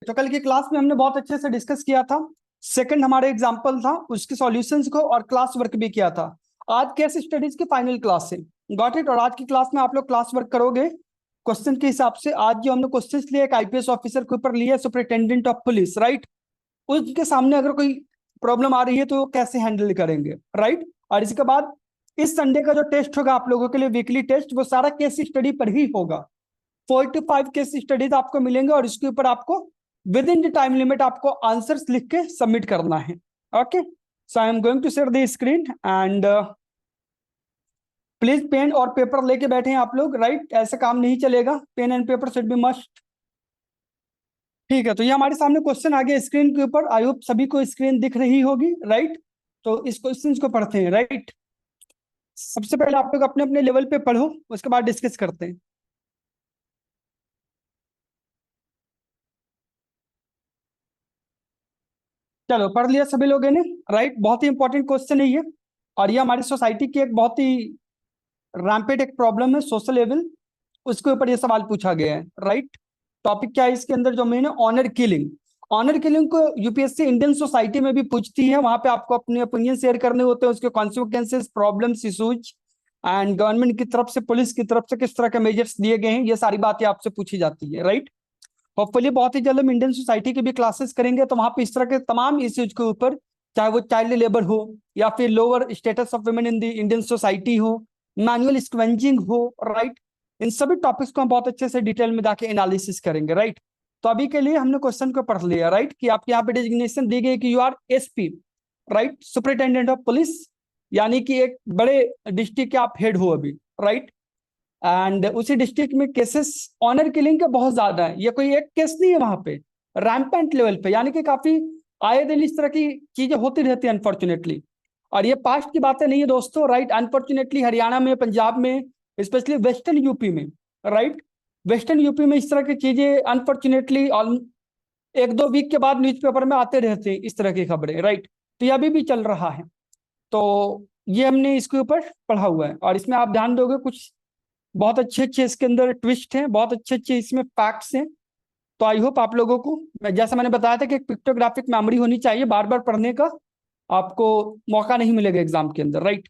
तो कल की क्लास में हमने बहुत अच्छे से डिस्कस किया था। सेकंड हमारे एग्जांपल था, उसके सॉल्यूशंस को और क्लास वर्क भी किया था। आज केस स्टडीज की फाइनल क्लास है, गॉट इट। और आज की क्लास में आप लोग क्लास वर्क करोगे क्वेश्चन के हिसाब से। आज जो हमने क्वेश्चंस लिए एक आईपीएस ऑफिसर के ऊपर लिए, सुपरिटेंडेंट ऑफ पुलिस, राइट। उसके सामने अगर कोई प्रॉब्लम आ रही है तो वो कैसे हैंडल करेंगे, राइट। और इसके बाद इस संडे का जो टेस्ट होगा आप लोगों के लिए, वीकली टेस्ट, वो सारा केस स्टडी पर ही होगा। 4 to 5 केस स्टडीज आपको मिलेंगे और इसके ऊपर आपको within the time limit आपको आंसर्स लिख के सबमिट करना है। Okay, so I am going to share the screen and please pen और पेपर लेके बैठे हैं आप लोग, राइट। ऐसे काम नहीं चलेगा, pen and paper should be must. ठीक है, तो ये हमारे सामने क्वेश्चन आ गया स्क्रीन के ऊपर। आई होप सभी को स्क्रीन दिख रही होगी, राइट। तो इस क्वेश्चन को पढ़ते हैं, राइट। सबसे पहले आप लोग अपने अपने लेवल पे पढ़ो, उसके बाद डिस्कस करते हैं। चलो, पढ़ लिया सभी लोगों ने, राइट। बहुत ही इंपॉर्टेंट क्वेश्चन है ये, और ये हमारी सोसाइटी की एक बहुत ही रैम्पेड एक प्रॉब्लम है, सोशल लेवल। उसके ऊपर ये सवाल पूछा गया है, राइट। टॉपिक क्या है इसके अंदर जो मेन है? Honour killing. ऑनर किलिंग को यूपीएससी इंडियन सोसाइटी में भी पूछती है। वहां पे आपको अपने ओपिनियन शेयर करने होते हैं, उसके consequences, problems, issues, and government की तरफ से, पुलिस की तरफ से किस तरह के मेजर्स दिए गए हैं, ये सारी बातें आपसे पूछी जाती है, राइट। होपफुली बहुत ही जल्द हम इंडियन सोसाइटी की भी क्लासेस करेंगे, तो वहां पे इस तरह के तमाम इश्यूज के ऊपर, चाहे वो चाइल्ड लेबर हो या फिर lower status of women in the Indian society हो, मैनुअल स्क्वेंजिंग हो, राइट, इन सभी टॉपिक्स को हम बहुत अच्छे से डिटेल में जाके एनालिसिस करेंगे, राइट। तो अभी के लिए हमने क्वेश्चन को पढ़ लिया, राइट, कि आपके यहाँ पे डिजिग्नेशन दी गई कि you are SP, right, superintendent of police, यानी कि एक बड़े डिस्ट्रिक्ट के आप हेड हो अभी, राइट। एंड उसी डिस्ट्रिक्ट में केसेस ऑनर किलिंग के बहुत ज्यादा है। ये कोई एक केस नहीं है वहां पे, रैम्पेंट लेवल पे, यानी कि काफी आए दिन इस तरह की चीजें होती रहती है अनफॉर्चुनेटली। और ये पास्ट की बातें नहीं है दोस्तों, राइट। अनफॉर्चुनेटली हरियाणा में, पंजाब में, स्पेशली वेस्टर्न यूपी में, राइट, वेस्टर्न यूपी में इस तरह की चीजें अनफॉर्चुनेटली एक दो वीक के बाद न्यूज़पेपर में आते रहते हैं इस तरह की खबरें, राइट। तो ये अभी भी चल रहा है। तो ये हमने इसके ऊपर पढ़ा हुआ है, और इसमें आप ध्यान दोगे कुछ बहुत अच्छे अच्छे इसके अंदर ट्विस्ट हैं, बहुत अच्छे अच्छे इसमें फैक्ट्स हैं। तो आई होप आप लोगों को, जैसा मैंने बताया था कि एक पिक्टोग्राफिक मेमोरी होनी चाहिए, बार बार पढ़ने का आपको मौका नहीं मिलेगा एग्जाम के अंदर, राइट।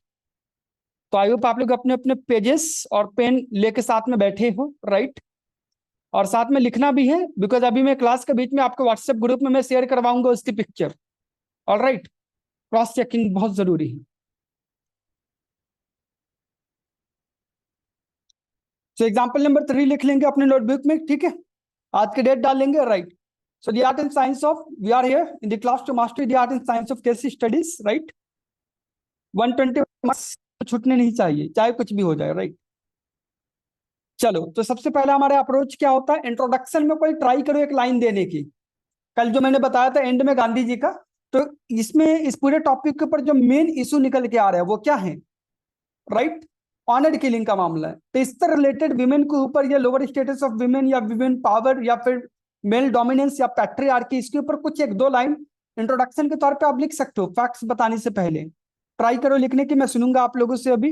तो आई होप आप लोग अपने अपने पेजेस और पेन लेके साथ में बैठे हो, राइट। और साथ में लिखना भी है, बिकॉज अभी मैं क्लास के बीच में आपको व्हाट्सएप ग्रुप में मैं शेयर करवाऊंगा उसकी picture, all right. Cross checking बहुत जरूरी है। तो एग्जाम्पल नंबर 3 लिख लेंगे अपने नोटबुक में, ठीक है। आज के डेट डाल लेंगे, right. So the art and science of, we are here in the class to master the art and science of case studies, right. 120 marks छूटने नहीं चाहिए, चाहे कुछ भी हो जाए, राइट। चलो, तो सबसे पहले हमारा अप्रोच क्या होता है? इंट्रोडक्शन में कोई ट्राई करो एक लाइन देने की। कल जो मैंने बताया था एंड में गांधी जी का, तो इसमें इस पूरे टॉपिक के ऊपर जो मेन इशू निकल के आ रहा है वो क्या है, राइट। ऑनर किलिंग का मामला है। तो इससे रिलेटेड विमेन के ऊपर, या लोअर स्टेटस ऑफ विमेन, या विमेन पावर, या फिर मेल डोमिनेंस, या पैट्रियार्की, इसके ऊपर कुछ एक दो लाइन इंट्रोडक्शन के तौर पे आप लिख सकते हो, फैक्ट्स बताने से पहले। ट्राई करो लिखने की, मैं सुनूंगा आप लोगों से अभी।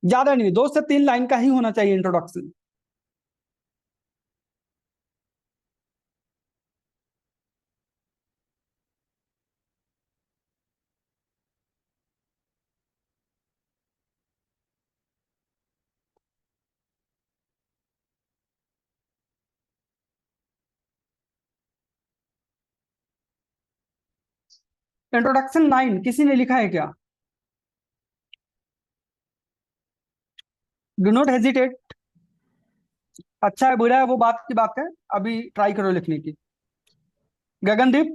ज्यादा नहीं, 2 से 3 लाइन का ही होना चाहिए इंट्रोडक्शन। इंट्रोडक्शन 9 किसी ने लिखा है क्या? Do not hesitate. अच्छा है बुरा है वो बात की बात है, अभी ट्राई करो लिखने की। गगनदीप।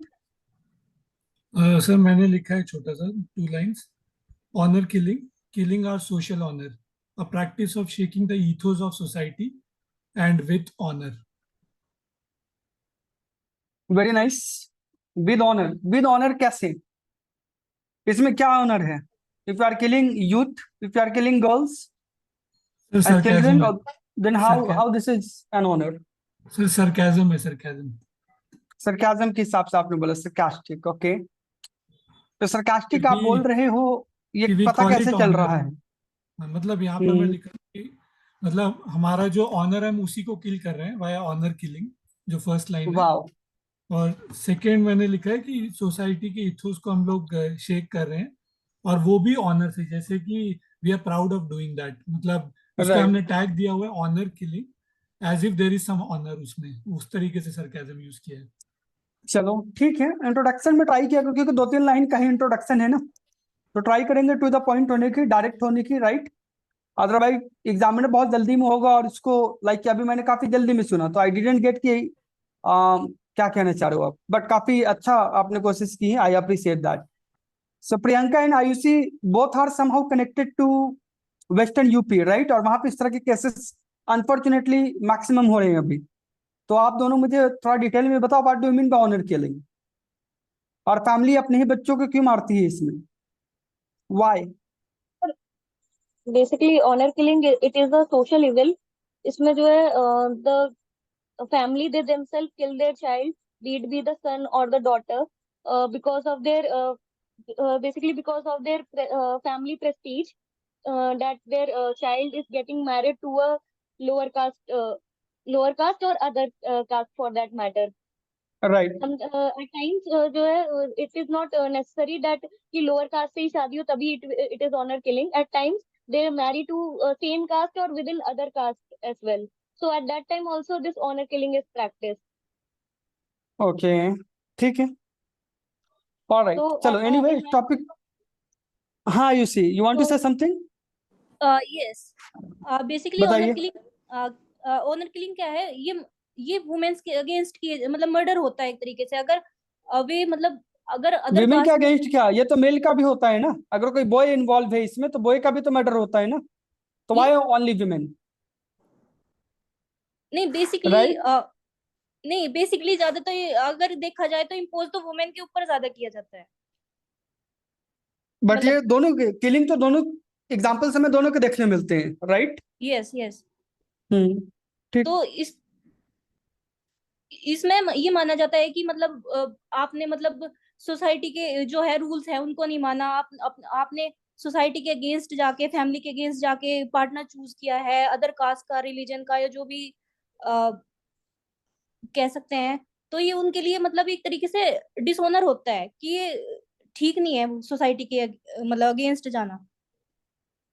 सर मैंने लिखा है छोटा सा 2 lines. Honour killing, killing are social honour, a practice of shaking the ethos of society and with honour. Very nice. With honour, with honour कैसे? इसमें क्या ऑनर है? If you are killing youth, if you are killing girls sir and children, sarcasm है। Then सरका how this is an honour? Sir sarcasm है, sarcasm. Sarcasm के हिसाब से आपने बोला सरकास्टिक, ओके। तो सरकास्टिक आप वी बोल रहे हो, ये वी पता कॉल कैसे इट चल ऑनर। रहा है? मतलब यहाँ पर मैं हम्म। लिखा कि मतलब हमारा जो ऑनर है हम उसी को किल कर रहे हैं वाया ऑनर किलिंग। जो फर्स्ट लाइन है। वाह। और सेकंड मैंने लिखा है कि सोसाइटी के इथोस को हम लोग शेक कर रहे हैं, और वो भी ऑनर से, जैसे कि we are proud of doing that, मतलब उस पे राइट, हमने टैग दिया हुआ है honour killing, as if there is some honour उसमें, उस तरीके से सरकाजम यूज किया है। चलो ठीक है। इंट्रोडक्शन में ट्राई किया करो, क्योंकि 2-3 लाइन का ही इंट्रोडक्शन है ना, तो ट्राई करेंगे टू द पॉइंट होने की, डायरेक्ट होने की, राइट। अदरवाइज एग्जामिनर बहुत जल्दी में होगा और इसको लाइक कि अभी मैंने काफी जल्दी में सुना, तो आई डिडेंट गेट कि क्या कहना चाह रहे हो आप, बट काफी अच्छा आपने कोशिश की है, I appreciate that. So Priyanka and Ayushi both are somehow connected to western UP, right, और वहां पे इस तरह के केसेस अनफॉर्चुनेटली मैक्सिमम हो रहे हैं अभी। तो आप दोनों मुझे थोड़ा डिटेल में बताओ, what do you mean by honour killing, और फैमिली अपने ही बच्चों को क्यों मारती है इसमें, why? Basically honour killing it is a social evil. इसमें जो है the family they themselves kill their child, be it be the son or the daughter, because of their basically because of their family prestige, that their child is getting married to a lower caste uh, lower caste or other caste for that matter. Right, Some at times जो है it is not necessary that कि lower caste से ही शादी हो तभी it is honor killing. At times they marry to same caste or within other caste as well. So at that time also this honor killing is practiced. Okay, ठीक है, alright, So चलो anyway in इस my topic. हाँ Ayushi, you want to So say something? yes, basically बताइए। Honour killing क्या है? ये women's के अगेंस्ट की मतलब मर्डर होता है एक तरीके से। अगर वे मतलब अगर अदर विमेन के कास्ट अगेंस्ट क्या, ये तो मेल का भी होता है ना, अगर कोई बॉय इन्वॉल्व है इसमें तो बॉय का भी तो मर्डर होता है ना, तो वाई ओनली विमेन? नहीं बेसिकली राइट, नहीं बेसिकली ज्यादा तो ये अगर देखा जाए तो इम्पोज तो वुमेन के ऊपर ज्यादा किया जाता है। बट ये मतलब दोनों किलिंग तो दोनों एग्जाम्पल्स हमें दोनों के देखने मिलते हैं, राइट। Yes yes. ठीक। तो इसमें ये माना जाता है कि मतलब आपने मतलब सोसाइटी के जो है रूल्स है उनको नहीं माना, आपने सोसाइटी के अगेंस्ट जाके, फैमिली के अगेंस्ट जाके पार्टनर चूज किया है अदर कास्ट का, रिलीजन का, या जो भी कह सकते हैं। तो ये उनके लिए मतलब एक तरीके से डिसऑनर होता है कि ये ठीक नहीं है सोसाइटी के मतलब अगेंस्ट जाना।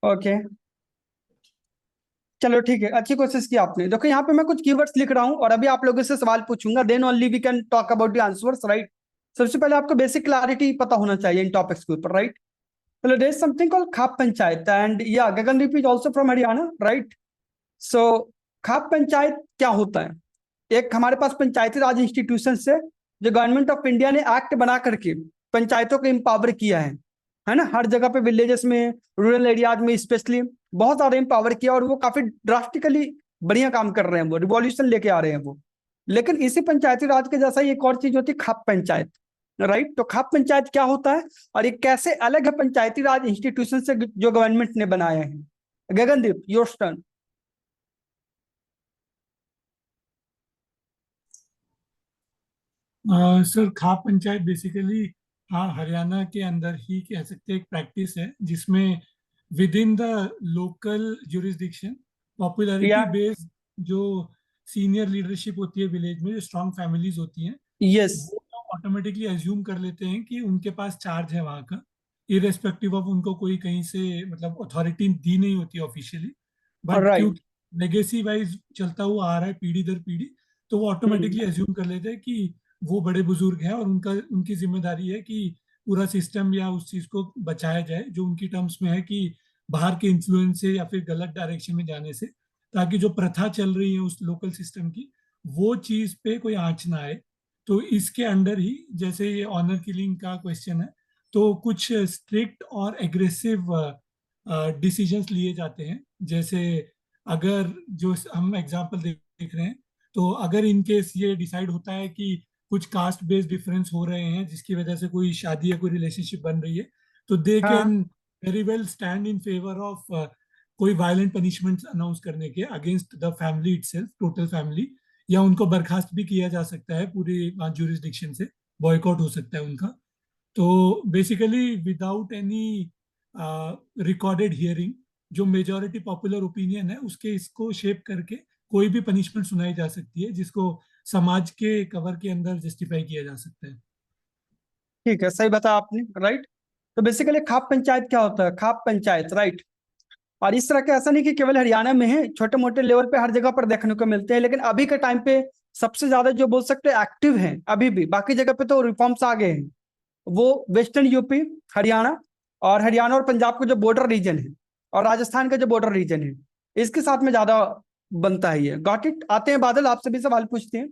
ओके, चलो ठीक है, अच्छी कोशिश की आपने। देखो यहाँ पे मैं कुछ कीवर्ड्स लिख रहा हूँ और अभी आप लोगों से सवाल पूछूंगा, then only we can talk about the answers, right. सबसे पहले आपको बेसिक क्लैरिटी पता होना चाहिए इन टॉपिक्स के ऊपर, राइट। चलो, there is something called Khap panchayat, and yeah Gagandeep is also from Haryana, right. So Khap panchayat क्या होता है? एक हमारे पास पंचायती राज इंस्टीट्यूशन से जो गवर्नमेंट ऑफ इंडिया ने एक्ट बना करके पंचायतों को एम्पावर किया है ना, हर जगह पे, विलेजेस में, रूरल एरियाज में स्पेशली बहुत ज्यादा एम्पावर किया, और वो काफी ड्रास्टिकली बढ़िया काम कर रहे हैं, वो रिवॉल्यूशन लेके आ रहे हैं वो। लेकिन इसी पंचायती राज के जैसा ही एक और चीज होती है, खाप पंचायत, राइट। तो खाप पंचायत क्या होता है और ये कैसे अलग है पंचायती राज इंस्टीट्यूशन से जो गवर्नमेंट ने बनाया है? Gagandeep, your turn. Sir khap panchayat basically, हाँ, हरियाणा के अंदर ही कह सकते हैं एक प्रैक्टिस है जिसमें with in the local jurisdiction या पॉपुलैरिटी बेस्ड जो सीनियर लीडरशिप होती है विलेज में, जो स्ट्रांग फैमिलीज होती हैं, यस, वो ऑटोमेटिकली एज्यूम कर लेते हैं कि उनके पास चार्ज है वहाँ का, इरेस्पेक्टिव ऑफ उनको कोई कहीं से मतलब अथॉरिटी दी नहीं होती ऑफिशियली, बट राइट। क्योंकि लेगेसी वाइज चलता हुआ आ रहा है पीढ़ी दर पीढ़ी, तो वो ऑटोमेटिकली एज्यूम कर लेते हैं कि वो बड़े बुजुर्ग हैं और उनकी जिम्मेदारी है कि पूरा सिस्टम या उस चीज को बचाया जाए, जो उनकी टर्म्स में है कि बाहर के इन्फ्लुएंस से या फिर गलत डायरेक्शन में जाने से, ताकि जो प्रथा चल रही है उस लोकल सिस्टम की, वो चीज पे कोई आंच ना आए। तो इसके अंडर ही, जैसे ये ऑनर किलिंग का क्वेश्चन है, तो कुछ स्ट्रिक्ट और एग्रेसिव डिसीजंस लिए जाते हैं। जैसे अगर जो हम एग्जांपल देख रहे हैं, तो अगर इन केस ये डिसाइड होता है कि कुछ कास्ट बेस्ड डिफरेंस हो रहे हैं जिसकी वजह से कोई शादी या कोई रिलेशनशिप बन रही है, तो दे हाँ, can very well stand in favour of कोई वायलेंट पनिशमेंट अनाउंस करने के against the family itself, total family, या उनको बर्खास्त भी किया जा सकता है पूरी जुरिस्डिक्शन से, बॉयकॉट हो सकता है उनका। तो basically without any recorded hearing, जो मेजॉरिटी पॉपुलर ओपिनियन है उसके इसको शेप करके कोई भी पनिशमेंट सुनाई जा सकती है, जिसको समाज के कवर के अंदर जस्टिफाई किया जा सकता है। ठीक है, सही बताया आपने, राइट। तो बेसिकली खाप पंचायत क्या होता है? खाप पंचायत, राइट। और इस तरह के ऐसा नहीं कि केवल हरियाणा में है, छोटे मोटे लेवल पे हर जगह पर देखने को मिलते हैं, लेकिन अभी के टाइम पे सबसे ज्यादा जो बोल सकते हैं एक्टिव हैं अभी भी, बाकी जगह पे तो रिफॉर्म्स आ गए हैं, वो वेस्टर्न यूपी, हरियाणा, और हरियाणा और पंजाब का जो बॉर्डर रीजन है, और राजस्थान का जो बॉर्डर रीजन है, इसके साथ में ज्यादा बनता है ये। Got it. आते हैं बादल, आपसे भी सवाल पूछते हैं।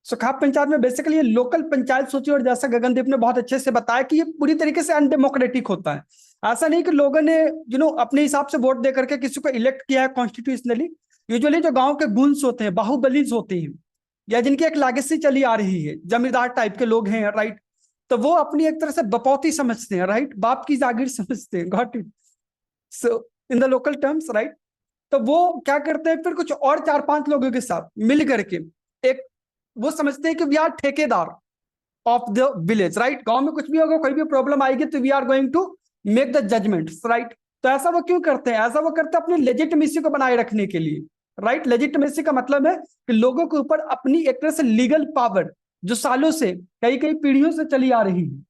सो खाप पंचायत में बेसिकली ये लोकल पंचायत सोची, और जैसा गगनदीप ने बहुत अच्छे से बताया कि ये पूरी तरीके से अनडेमोक्रेटिक होता है। ऐसा नहीं कि लोगों ने अपने हिसाब से वोट दे करके किसी को इलेक्ट किया है कॉन्स्टिट्यूशनली। यूजुअली जो गांव के गुंस होते हैं, बाहुबलीज होते हैं, या जिनकी एक लेगेसी चली आ रही है, जमींदार टाइप के लोग हैं, राइट, तो वो अपनी एक तरह से बपौती समझते हैं, राइट, बाप की जागीर समझते हैं। Got it. So in the local terms, right. तो वो क्या करते हैं, फिर कुछ और 4-5 लोगों के साथ मिल करके एक, वो समझते हैं कि वी आर ठेकेदार ऑफ द विलेज, राइट। गांव में कुछ भी होगा, कोई भी प्रॉब्लम आएगी तो we are going to make the judgement, right. तो ऐसा वो क्यों करते हैं? ऐसा वो करते हैं अपनी लेजिटिमेसी को बनाए रखने के लिए, राइट। लेजिटिमेसी का मतलब है कि लोगों के ऊपर अपनी एक तरह से लीगल पावर, जो सालों से, कई कई पीढ़ियों से चली आ रही है,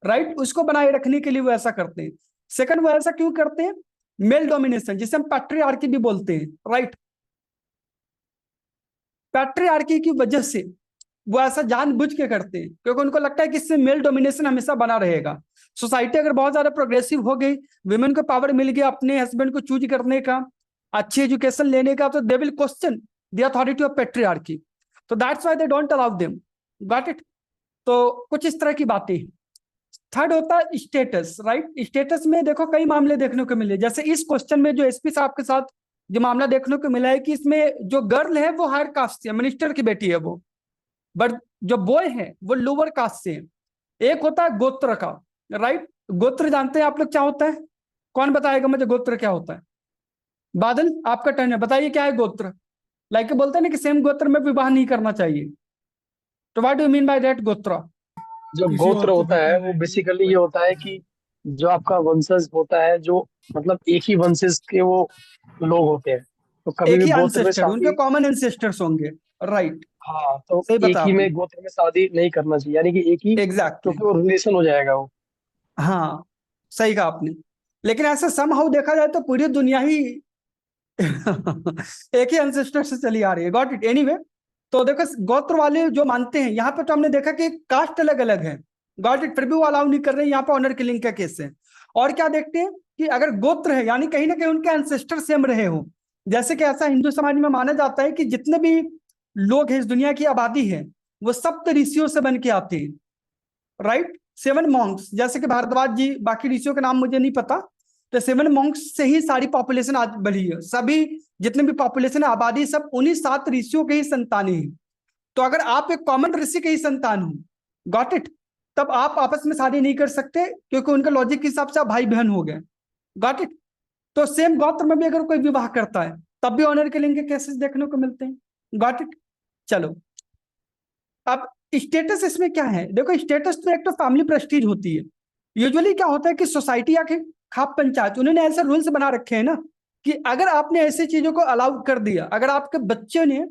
राइट, उसको बनाए रखने के लिए वो ऐसा करते हैं। सेकंड, वो ऐसा क्यों करते हैं? मेल डोमिनेशन, जिसे हम पैट्रियार्की भी बोलते हैं, राइट। पैट्रियार्की की वजह से वो ऐसा जानबूझ के करते हैं, क्योंकि उनको लगता है कि इससे मेल डोमिनेशन हमेशा बना रहेगा। सोसाइटी अगर बहुत ज्यादा प्रोग्रेसिव हो गई, विमेन को पावर मिल गया अपने हस्बैंड को चूज करने का, अच्छी एजुकेशन लेने का, तो they will question the authority of patriarchy. तो that's why they don't allow them. Got it. तो कुछ इस तरह की बातें। थर्ड होता है स्टेटस, राइट। स्टेटस में देखो कई मामले देखने को मिले, जैसे इस क्वेश्चन में जो एसपी साहब के साथ जो मामला देखने को मिला है कि इसमें जो गर्ल है वो हायर कास्ट से, मिनिस्टर की बेटी है वो, बट जो बॉय है वो लोअर कास्ट से है। एक होता है गोत्र का, राइट। गोत्र जानते हैं आप लोग क्या होता है? कौन बताएगा मुझे गोत्र क्या होता है? बादल, आपका टर्न है, बताइए क्या है गोत्र। लाइक बोलते हैं ना कि सेम गोत्र में विवाह नहीं करना चाहिए, तो what do you mean by that गोत्र? जो किसी गोत्र और को होता है बेटा वो है, बेसिकली ये होता है कि जो आपका वंशज होता है, जो मतलब एक ही वंशज के वो लोग होते हैं, तो कभी एक भी ही गोत्र में एंसेस्टर, उनके शादी, कॉमन एंसेस्टर्स होंगे, राइट। हाँ, तो सही एक बताया ही आपने, में गोत्र में शादी नहीं करना चाहिए, यानी कि एक ही, एग्जैक्टली। क्योंकि वो रिलेशन हो जाएगा वो। हाँ, सही कहा आपने। लेकिन ऐसे समहाउ देखा जाए तो पूरी दुनिया ही एक ही एंसेस्टर से चली आ रही है। Got it. एनीवे, तो देखो गोत्र वाले जो मानते हैं, यहाँ पे तो हमने देखा कि कास्ट अलग अलग है, गॉट इट, फिर भी वो अलाउ नहीं कर रहे हैं, यहाँ पे ऑनर किलिंग का केस है। और क्या देखते हैं कि अगर गोत्र है, यानी कहीं ना कहीं उनके एंसेस्टर सेम रहे हो, जैसे कि ऐसा हिंदू समाज में माना जाता है कि जितने भी लोग हैं, इस दुनिया की आबादी है, वो सप्त ऋषियों से बन के आते हैं, राइट। 7 मॉन्क्स, जैसे कि भारद्वाज जी, बाकी ऋषियों का नाम मुझे नहीं पता, तो 7 मॉन्क्स से ही सारी पॉपुलेशन आज बढ़ी है। सभी जितने भी पॉपुलेशन है, आबादी, सब उन्हीं 7 ऋषियों के ही संतानें हैं। तो अगर आप एक कॉमन ऋषि के ही संतान हो, गॉट इट, तब आप आपस में शादी नहीं कर सकते, क्योंकि उनके लॉजिक के हिसाब से आप भाई बहन हो गए। Got it. तो सेम गोत्र में भी अगर कोई विवाह करता है, तब भी ऑनर किलिंग के केसेस देखने को मिलते हैं। Got it. चलो, अब स्टेटस इसमें क्या है? देखो स्टेटस तो एक तो फैमिली प्रेस्टीज होती है। यूजुअली क्या होता है कि सोसाइटी या खाप पंचायत, उन्होंने ऐसे रूल्स बना रखे हैं ना कि अगर आपने ऐसी चीजों को अलाउ कर दिया, अगर आपके बच्चे ने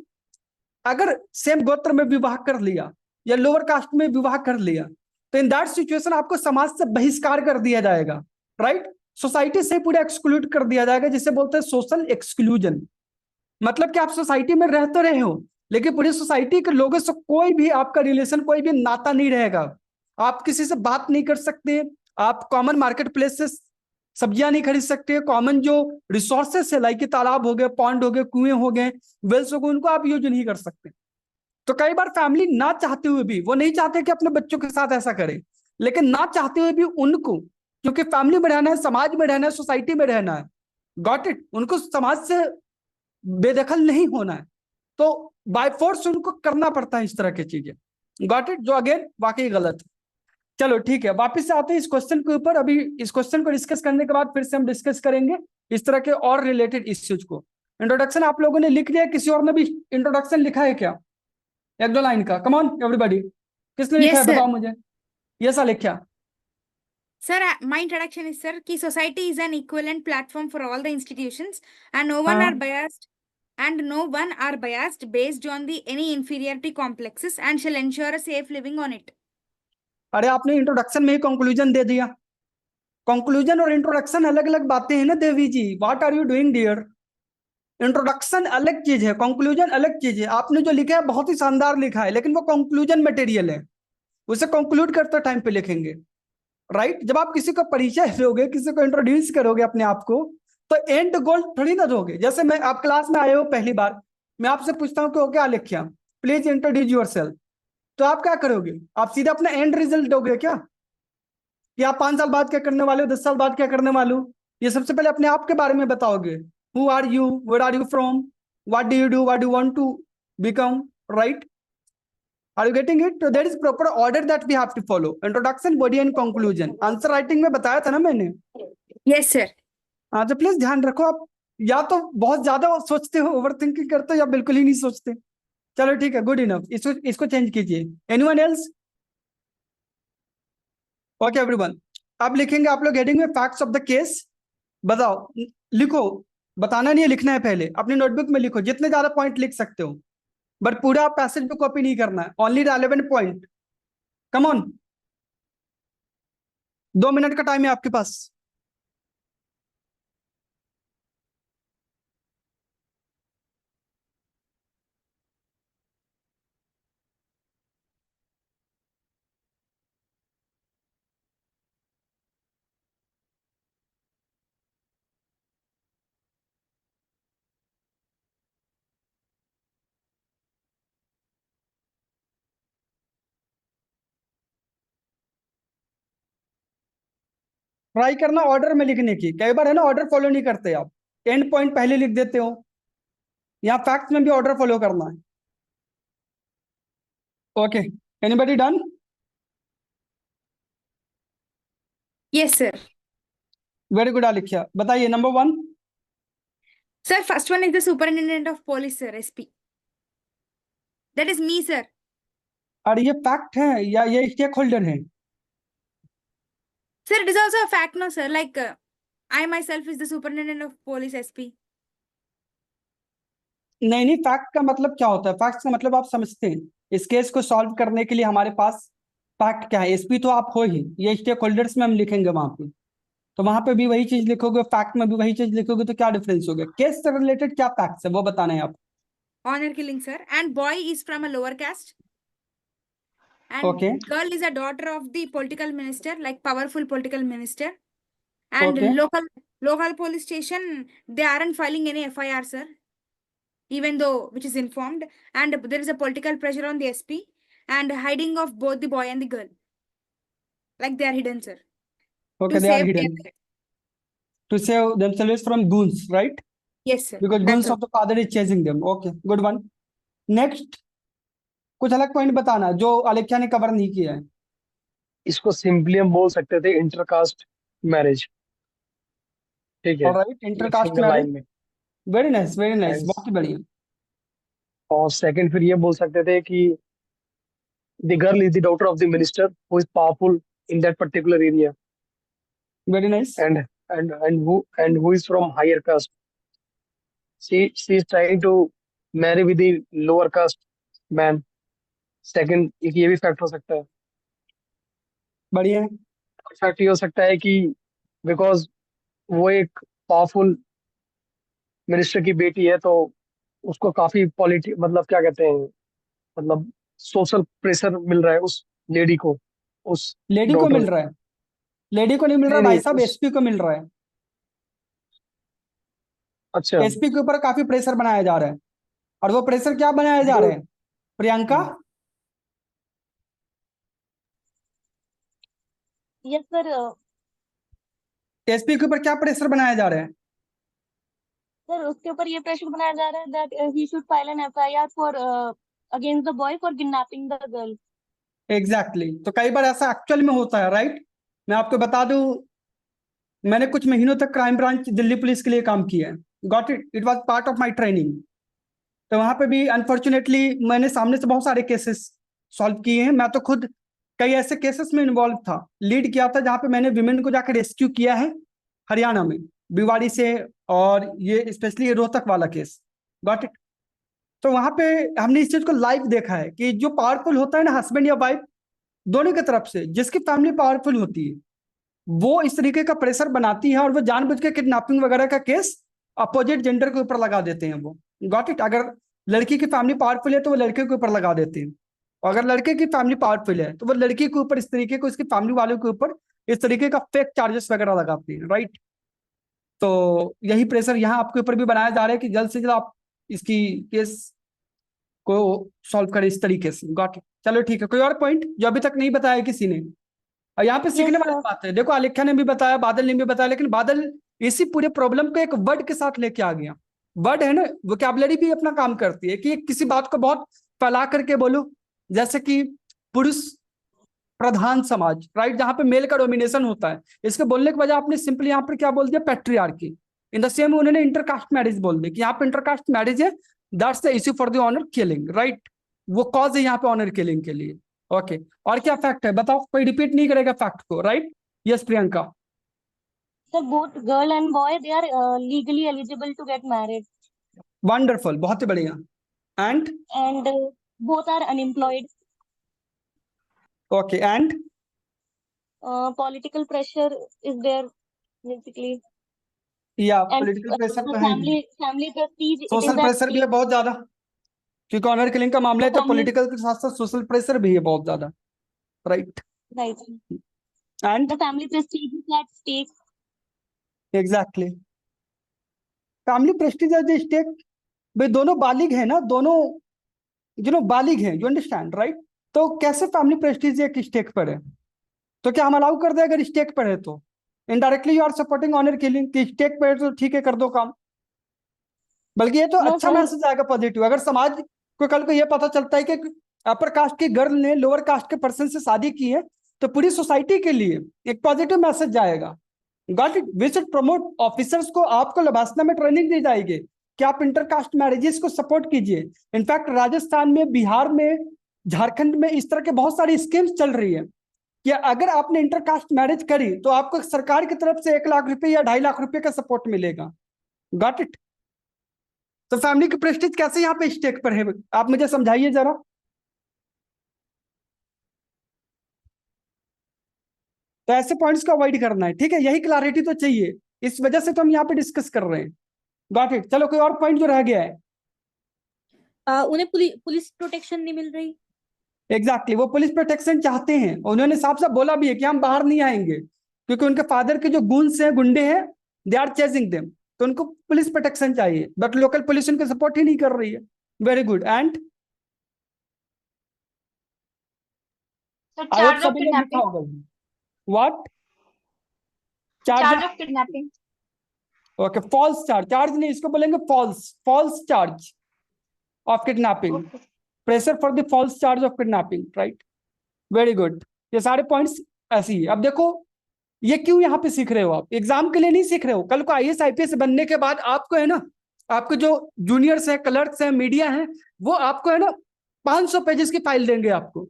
अगर सेम गोत्र में विवाह कर लिया या लोअर कास्ट में विवाह कर लिया, तो इन दैट सिचुएशन आपको समाज से बहिष्कार कर दिया जाएगा, राइट। सोसाइटी से पूरा एक्सक्लूड कर दिया जाएगा, जिसे बोलते हैं सोशल एक्सक्लूजन। मतलब कि आप सोसाइटी में रहते रहे हो, लेकिन पूरी सोसाइटी के लोगों से कोई भी आपका रिलेशन, कोई भी नाता नहीं रहेगा। आप किसी से बात नहीं कर सकते, आप कॉमन मार्केट प्लेस से सब्जियां नहीं खरीद सकते, कॉमन जो रिसोर्सेस है, लाइक कि तालाब हो गए, पॉन्ड हो गए, कुएं हो गए, वेल्स हो गए, उनको आप यूज नहीं कर सकते। तो कई बार फैमिली ना चाहते हुए भी, वो नहीं चाहते कि अपने बच्चों के साथ ऐसा करें, लेकिन ना चाहते हुए भी उनको, क्योंकि फैमिली में रहना है, समाज में रहना है, सोसाइटी में रहना है, गॉट इट, उनको समाज से बेदखल नहीं होना है, तो बाय फोर्स उनको करना पड़ता है इस तरह की चीजें। गॉट इट, जो अगेन वाकई गलत है। चलो ठीक है, वापस से आते हैं इस क्वेश्चन के ऊपर। अभी इस क्वेश्चन को डिस्कस करने के बाद फिर से हम डिस्कस करेंगे इस तरह के और रिलेटेड इश्यूज को। इंट्रोडक्शन आप लोगों ने लिख लिया, किसी और ने भी इंट्रोडक्शन लिखा है क्या? 1-2 लाइन का, कम ऑन एवरीबॉडी, किसने लिखा है बताओ मुझे। ये सा लिखा। Sir, my introduction is, sir, कि society is an equivalent platform for all the institutions and no one हाँ are biased and no one are biased based on the any inferiority complexes and shall ensure a safe living on it. अरे आपने introduction में ही conclusion दे दिया। Conclusion और introduction अलग अलग बातें हैं ना Devi ji, what are you doing dear? Introduction अलग चीज है, कंक्लूजन अलग चीज है। आपने जो लिखा है बहुत ही शानदार लिखा है, लेकिन वो कंक्लूजन मटेरियल है, उसे कंक्लूड करते टाइम पे लिखेंगे, राइट? जब आप किसी को परिचय दोगे, किसी को इंट्रोड्यूस करोगे अपने आप को, तो एंड गोल थोड़ी ना दोगे। जैसे मैं आप क्लास में आए हो पहली बार, मैं आपसे पूछता हूँ कि क्या लिखा, प्लीज इंट्रोड्यूस योरसेल्फ, तो आप क्या करोगे? आप सीधे अपना एंड रिजल्ट दोगे क्या, कि आप 5 साल बाद क्या करने वाले हो, 10 साल बाद क्या करने वाले हो? ये सबसे पहले अपने आप के बारे में बताओगे। Who are you, where are you from, what do you do, what do you want to become, right? Are you getting it? So there is proper order that we have to follow. Introduction, body and conclusion. Answer writing में बताया था ना मैंने। Yes, sir. हाँ, तो please ध्यान रखो, आप या तो बहुत ज्यादा सोचते हो, ओवर थिंकिंग करते हो, या बिल्कुल ही नहीं सोचते। चलो ठीक है, गुड इनफ, इसको चेंज कीजिए। Anyone else? ओके एवरीवन, अब लिखेंगे आप लोग हेडिंग में फैक्ट्स ऑफ द केस। बताओ, लिखो, बताना नहीं है, लिखना है। पहले अपनी नोटबुक में लिखो, जितने ज्यादा पॉइंट लिख सकते हो, बट पूरा पैसेज पे कॉपी नहीं करना है, only relevant point. Come on, 2 minute का टाइम है आपके पास। ट्राई करना ऑर्डर में लिखने की। कई बार है ना ऑर्डर फॉलो नहीं करते आप, एंड पॉइंट पहले लिख देते हो। यहाँ फैक्ट्स में भी ऑर्डर फॉलो करना है। Okay, anybody done? Yes, sir. Very good Alikhya, बताइए number 1। Sir, first one is the superintendent of police, sir, SP. That is me, sir. और ये फैक्ट है या ये स्टेक होल्डर है? Sir, it is also a fact, no, sir. Like, I myself is the superintendent of police, SP. नहीं नहीं, fact का मतलब क्या होता है? फैक्ट का मतलब आप समझते हैं, इस केस को सॉल्व करने के लिए हमारे पास फैक्ट क्या है? एसपी तो आप हो ही, ये स्टेक होल्डर्स में हम लिखेंगे वहां पे, तो वहां पे भी वही चीज लिखोगे, फैक्ट में भी वही चीज लिखोगे, तो क्या डिफरेंस हो गया? केस से रिलेटेड क्या फैक्ट्स है वो बताना है आप। Honor killing, sir. And boy is from a lower caste. And Okay. girl is a daughter of the political minister, like powerful political minister. And Okay. local police station, they aren't filing any FIR, sir. Even though which is informed, and there is a political pressure on the SP and hiding of both the boy and the girl. Like they are hidden, sir. Okay, To they are save hidden their- to save themselves from goons, right? Yes, sir. Because That's goons all. of the father is chasing them. Okay, good one. Next, कुछ अलग point बताना जो आलेख्या ने cover नहीं किया है। इसको simply हम बोल सकते थे इंटरकास्ट मैरिज, ठीक है, ऑलराइट, एक इंटरकास्ट सिंगल मैरिज, लाइन में। Very nice, very nice, And- बहुत ही बढ़िया। और सेकंड फिर ये बोल सकते थे कि the girl is the daughter of the minister who is powerful in that particular area, very nice. and who is from higher caste. She is trying to marry with the lower caste man. Second एक ये भी fact हो सकता है। बढ़िया है। Fact ये हो सकता है कि बिकॉज वो एक पावरफुल मिनिस्टर की बेटी है, तो उसको काफी पॉलिटिक मतलब क्या कहते हैं, मतलब सोशल प्रेशर मिल रहा है उस लेडी को, उस लेडी को daughter मिल रहा है, लेडी को नहीं मिल रहा नहीं, भाई नहीं, साहब, उस- एसपी को मिल रहा है। अच्छा एसपी के ऊपर काफी प्रेशर बनाया जा रहा है, और वो प्रेशर क्या बनाया जा रहा है प्रियंका? Yes, sir. एसपी के ऊपर क्या प्रेशर बनाया जा रहा है? सर उसके ऊपर ये प्रेशर बनाया जा रहा है that he should file an FIR for against the boy for kidnapping the girl. Exactly तो कई बार ऐसा एक्चुअल में होता है, राइट? मैं आपको बता दूं, मैंने कुछ महीनों तक क्राइम ब्रांच दिल्ली पुलिस के लिए काम किया है, got it, it was part of my training. तो वहां पे भी अनफॉर्चुनेटली मैंने सामने से बहुत सारे केसेस सॉल्व किए हैं। मैं तो खुद कई ऐसे केसेस में इन्वॉल्व था, लीड किया था, जहां पे मैंने विमेन को जाकर रेस्क्यू किया है हरियाणा में, भिवाड़ी से, और ये स्पेशली रोहतक वाला केस, गॉट इट। तो वहां पे हमने इस चीज को लाइव देखा है कि जो पावरफुल होता है ना, हस्बैंड या वाइफ दोनों की तरफ से, जिसकी फैमिली पावरफुल होती है वो इस तरीके का प्रेशर बनाती है और वो जानबूझ के किडनैपिंग वगैरह का केस अपोजिट जेंडर के ऊपर लगा देते हैं वो। Got it. अगर लड़की की फैमिली पावरफुल है तो वो लड़के के ऊपर लगा देते हैं, और अगर लड़के की फैमिली पावरफुल है तो वो लड़की के ऊपर इस तरीके को, इसकी फैमिली वालों के ऊपर इस तरीके का फेक चार्जेस वगैरह लगाते हैं, राइट। तो यही प्रेशर यहाँ आपके ऊपर भी बनाया जा रहा है कि जल्द से जल्द आप इसकी केस को सॉल्व करें इस तरीके से। Got it. चलो ठीक है, कोई और पॉइंट जो अभी तक नहीं बताया किसी ने? और यहाँ पे सीखने वाली sir. बात है, देखो आलेख्या ने भी बताया, बादल ने भी बताया, लेकिन बादल इसी पूरे प्रॉब्लम को एक वर्ड के साथ लेके आ गया। वर्ड है ना, वोकैबुलरी भी अपना काम करती है कि किसी बात को बहुत फैला करके बोलो, जैसे कि पुरुष प्रधान समाज, राइट, जहां पे मेल का डोमिनेशन होता है, इसके बोलने के बजाय आपने सिंपली यहाँ पर क्या बोल दिया, पैट्रियार्की। इन द सेम उन्होंने इंटरकास्ट मैरिज बोल दिया कि यहाँ पे इंटरकास्ट मैरिज है, that's the issue for the honour killing, right. वो कॉज है यहाँ पे ऑनर किलिंग के लिए। ओके, और क्या फैक्ट है बताओ, कोई रिपीट नहीं करेगा फैक्ट को, right. Yes Priyanka. Sir, both girl and boy, they are legally eligible to get married, wonderful, बहुत ही बढ़िया। And and both are unemployed. Okay, and Political pressure is there basically, या and पॉलिटिकल प्रेशर the तो है ही, family prestige, it social is at pressure भी है stake. बहुत ज्यादा, क्योंकि ऑनर किलिंग का मामला The है तो family, पॉलिटिकल के साथ साथ सोशल प्रेशर भी है बहुत ज्यादा, right. right? And The family prestige is at stake. Exactly, family prestige at stake. भाई दोनों बालिग है ना, दोनों बालिग हैं, यू अंडरस्टैंड, राइट। तो कैसे फैमिली प्रेस्टीज एक स्टेक पर है? तो क्या हम अलाउ कर दे अगर स्टेक पर है तो? Indirectly you are supporting honour killing कि स्टेक पर है तो ठीक है कर दो काम। बल्कि ये तो No, अच्छा sir. मैसेज आएगा पॉजिटिव, अगर समाज को कल को ये पता चलता है कि अपर कास्ट की गर्ल ने लोअर कास्ट के पर्सन से शादी की है, तो पूरी सोसाइटी के लिए एक पॉजिटिव मैसेज जाएगा। Got it. We should promote officers को, आपको लबासना में ट्रेनिंग दी जाएगी कि आप इंटरकास्ट मैरिजेस को सपोर्ट कीजिए। इनफैक्ट राजस्थान में, बिहार में, झारखंड में इस तरह के बहुत सारी स्कीम्स चल रही है कि अगर आपने इंटरकास्ट मैरिज करी तो आपको सरकार की तरफ से 1 लाख रुपए या 2.5 लाख रुपए का सपोर्ट मिलेगा। Got it. तो फैमिली की प्रेस्टीज कैसे यहाँ पे स्टेक पर है, आप मुझे समझाइए जरा। तो ऐसे पॉइंट्स को अवॉइड करना है, ठीक है, यही क्लैरिटी तो चाहिए, इस वजह से तो हम यहाँ पे डिस्कस कर रहे हैं। Got it. चलो कोई और पॉइंट जो रह गया है? उन्हें पुलिस प्रोटेक्शन नहीं मिल रही। एग्जैक्टली, वो पुलिस प्रोटेक्शन चाहते हैं, उन्होंने साफ साफ बोला भी है कि हम बाहर नहीं आएंगे क्योंकि उनके फादर के जो गुंड्स हैं, गुंडे हैं, दे आर चेजिंग देम, तो उनको पुलिस प्रोटेक्शन चाहिए, बट लोकल पुलिस उनको सपोर्ट ही नहीं कर रही है। Very good. And So I hope charge of सभी ने लिखा kidnapping. होगा। व्हाट? Charge of kidnapping. Okay, false charge, charge नहीं, इसको बोलेंगे false charge of kidnapping, Okay. Pressure for the false charge of kidnapping, right. Very good. ये सारे पॉइंट्स ऐसे ही। अब देखो ये क्यों यहाँ पे सीख रहे हो, आप एग्जाम के लिए नहीं सीख रहे हो, कल को आईएएस आईपीएस बनने के बाद आपको है ना, आपके जो जूनियर्स हैं, क्लर्क्स हैं, मीडिया हैं, वो आपको है ना 500 पेजेस की फाइल देंगे आपको।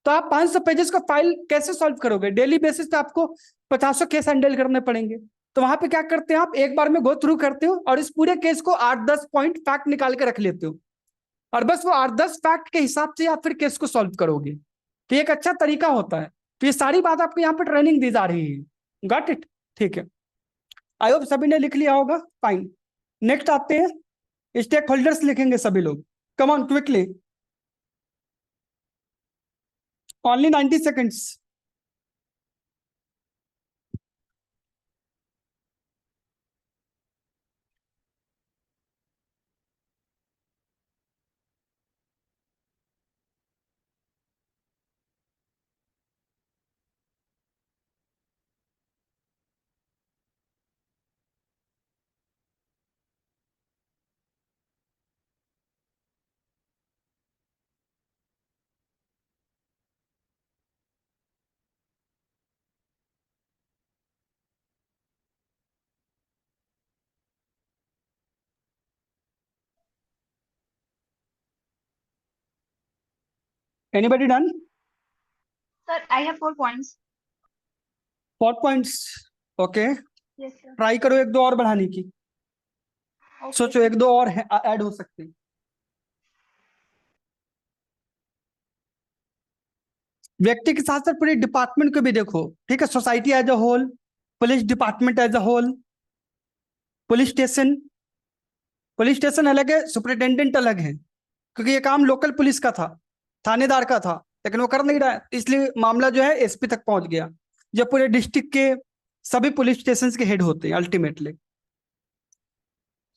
तो आप 500 पेजेस का फाइल कैसे सॉल्व करोगे? डेली बेसिस पे आपको 50 केस हैंडल करने पड़ेंगे। तो वहां पे क्या करते हैं आप, एक बार में गो थ्रू करते हो और इस पूरे केस को 8-10 पॉइंट फैक्ट निकाल के रख लेते हो, और बस वो 8-10 फैक्ट के हिसाब से आप फिर केस को सॉल्व करोगे। तो एक अच्छा तरीका होता है। तो ये सारी बात आपको यहाँ पे ट्रेनिंग दी जा रही है। Got it. ठीक है, आई होप सभी ने लिख लिया होगा। फाइन, नेक्स्ट आते हैं, स्टेक होल्डर्स लिखेंगे सभी लोग। Come on quickly, only 90 seconds. Anybody done? Sir, I have 4 points. 4 points, okay. Yes, sir. Try करो एक दो और बढ़ाने की। Okay, सोचो sir. एक दो और ऐड हो सकते हैं। व्यक्ति के साथ साथ पूरे डिपार्टमेंट को भी देखो, ठीक है, society as a whole, police department as a whole, police station अलग है, सुपरिटेंडेंट अलग है, क्योंकि ये काम लोकल पुलिस का था, थानेदार का था, लेकिन वो कर नहीं रहा है, इसलिए मामला जो है एसपी तक पहुंच गया, जो पूरे डिस्ट्रिक्ट के सभी पुलिस स्टेशन के हेड होते हैं ultimately.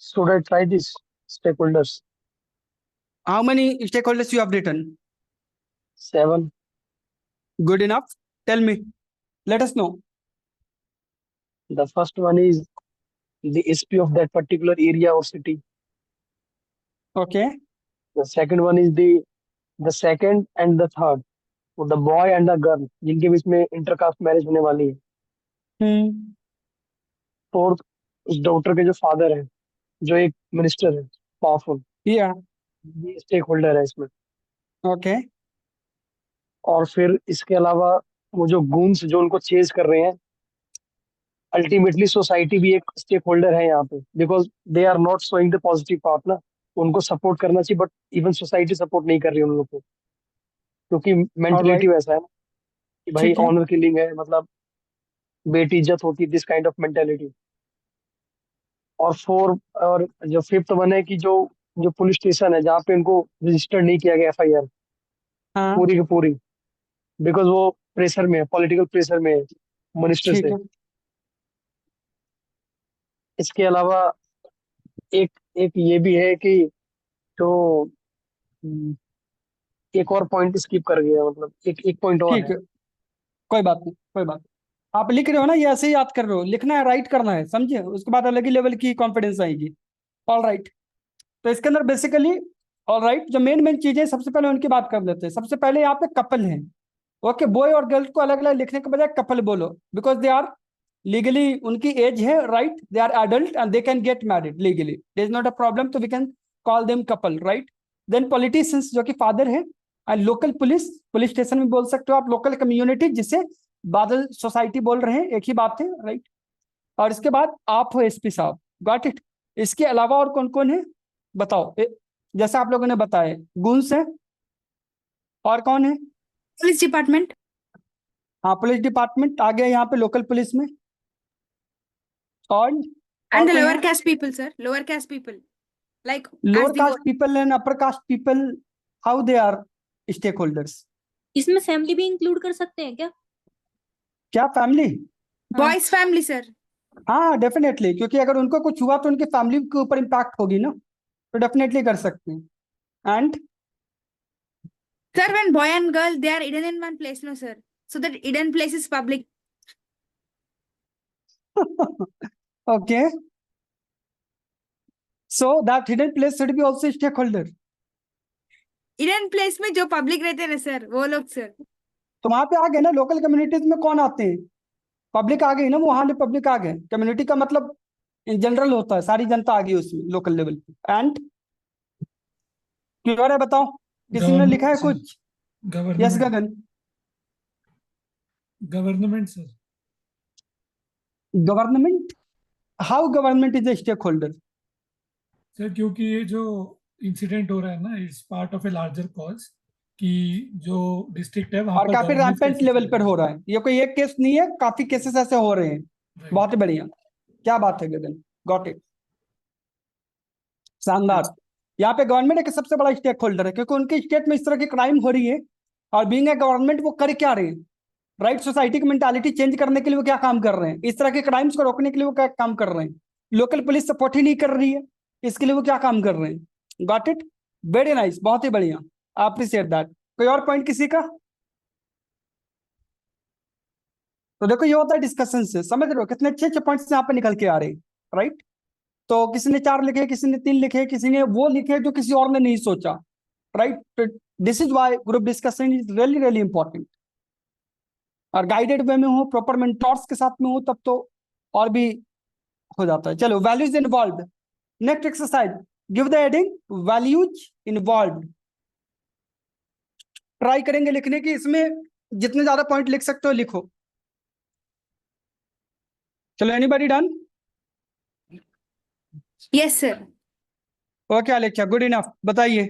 Should I try this stakeholders? How many stakeholders you have written? 7. Good enough, tell me, let us know. The first one is the SP of that particular area or city. Okay, The second one is the second and the third. वो the boy and the girl जिनके बीच में intercaste marriage होने वाली है. Fourth, उस doctor के जो father है, जो एक मिनिस्टर है, पावरफुल, या ये स्टेक होल्डर है इसमें. ओके, और फिर इसके अलावा वो जो गूंस जो उनको चेज कर रहे हैं, अल्टीमेटली सोसाइटी भी एक स्टेक होल्डर है यहाँ पे, because they are not showing the positive part ना. उनको सपोर्ट करना चाहिए, बट इवन सोसाइटी सपोर्ट नहीं कर रही उन लोग को, क्योंकि मेंटेलिटी वैसा है ना कि भाई ठीक है, ऑनर किलिंग है, मतलब बेटी इज्जत होती है, दिस काइंड ऑफ मेंटेलिटी. और जो फिफ्थ वन है कि जो जो पुलिस स्टेशन है जहाँ पे इनको रजिस्टर नहीं किया गया FIR हाँ पूरी की पूरी, बिकॉज वो प्रेशर में है, पॉलिटिकल प्रेशर में है मिनिस्टर ठीक से. है, इसके अलावा एक एक ये भी है कि जो हम्म, एक और पॉइंट स्किप कर गया, मतलब एक पॉइंट और ठीक है. है, कोई बात नहीं, कोई बात नहीं। आप लिख रहे हो ना, ये ऐसे ही याद कर रहे हो, लिखना है, राइट करना है, समझे, उसके बाद अलग ही लेवल की कॉन्फिडेंस आएगी। ऑल राइट, तो इसके अंदर बेसिकली, ऑल राइट, जो मेन मेन चीजें सबसे पहले उनकी बात कर लेते हैं। सबसे पहले यहाँ पे कपल है, ओके, बॉय और गर्ल को अलग अलग लिखने के बजाय कपल बोलो, बिकॉज दे आर लीगली, उनकी एज है, right, they are adult and they can get married legally, there is not a problem, तो we can call them couple, right. Then politicians, जो कि फादर है, and local police, police station में बोल सकते हो आप, लोकल कम्युनिटी, जिसे बादल सोसाइटी बोल रहे हैं, एक ही बात है, राइट। और इसके बाद आप हो एसपी साहब, गॉट इट। इसके अलावा और कौन कौन है बताओ? जैसा आप लोगों ने बताया, गुन्स है, और कौन है? पुलिस डिपार्टमेंट, हाँ, पुलिस डिपार्टमेंट आ गया यहाँ पे, लोकल पुलिस में। और and the कोई lower है? caste people, sir. Lower caste people, like lower as the caste people and upper caste people, how they are stakeholders? इसमें फैमिली भी इंक्लूड कर सकते हैं क्या? क्या फैमिली? boys family, sir. हाँ डेफिनेटली, क्योंकि अगर उनको कुछ हुआ तो उनकी फैमिली के ऊपर इम्पैक्ट होगी ना, तो डेफिनेटली कर सकते हैं। And Sir, when boy and girl they are hidden in one place, no, sir. So that hidden place is public. Okay, so that hidden place should be also stakeholder. Hidden place में जो public रहते हैं ना, sir, वो लोग, sir. तो वहां पे आ गए ना, लोकल कम्युनिटीज में कौन आते हैं? पब्लिक आ गई ना, वहां पे पब्लिक आ गए, कम्युनिटी का मतलब इन जनरल होता है, सारी जनता आ गई उसमें, लोकल लेवल पे। एंड क्यों है, बताओ, किसी ने लिखा है Government, कुछ? Yes government, Gagan. Government sir. Government, how government is a stakeholder? Sir क्योंकि ये जो इंसिडेंट हो रहा है ना, it's part of a larger cause, कि जो डिस्ट्रिक्ट है वहां और पर काफी governance रैम्पेंट कैसे लेवल चल पर रहा हो रहा है, ये कोई एक केस नहीं है, काफी केसेस ऐसे हो रहे हैं। Right. बहुत ही बढ़िया, क्या बात है गगन, गॉट इट, शानदार। यहाँ पे गवर्नमेंट एक सबसे बड़ा स्टेक होल्डर है, क्योंकि उनके स्टेट में इस तरह की क्राइम हो रही है, और बीइंग ए गवर्नमेंट वो कर क्या रहे हैं, राइट, सोसाइटी की मेंटालिटी चेंज करने के लिए वो क्या काम कर रहे हैं, इस तरह के क्राइम्स को रोकने के लिए वो क्या काम कर रहे हैं, लोकल पुलिस सपोर्ट ही नहीं कर रही है, इसके लिए वो क्या काम कर रहे हैं। गॉट इट, वेरी नाइस, बहुत ही बढ़िया, अप्रिशिएट दैट। कोई और पॉइंट किसी का? तो देखो, ये होता है डिस्कशन से, समझ रहे हो कितने अच्छे अच्छे पॉइंट्स यहाँ पे निकल के आ रहे हैं, राइट। तो किसी ने 4 लिखे, किसी ने 3 लिखे, किसी ने वो लिखे जो किसी और ने नहीं सोचा, राइट। तो this is why group discussion is really really important. और गाइडेड वे में हो, प्रॉपर मेंटोर्स के साथ में हो, तब तो और भी हो जाता है। चलो, values involve, next exercise, give the heading values involve. Try करेंगे लिखने की, इसमें जितने ज्यादा पॉइंट लिख सकते हो लिखो। चलो, anybody done? Yes, sir. Okay Alexa, good enough, बताइए।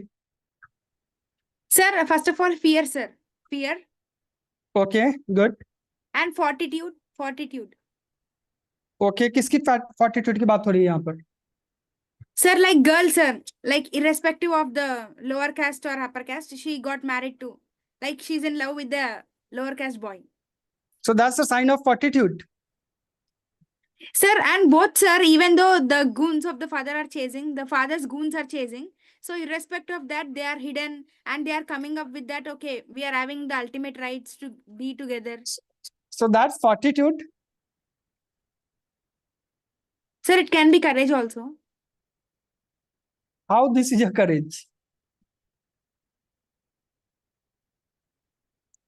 Sir, first of all, fear, sir. Fear okay good. and fortitude. Fortitude. Okay, किसकी फॉर्टिट्यूड की बात हो रही है यहाँ पर? Sir, like girl, sir, like irrespective of the lower caste or upper caste, she got married to, like she's in love with the lower caste boy. So that's a sign of fortitude. Sir, and both, sir, even though the goons of the father are chasing, the father's goons are chasing. So irrespective of that, they are hidden and they are coming up with that, okay, we are having the ultimate rights to be together. So that's fortitude. Sir, it can be courage also. How this is a courage?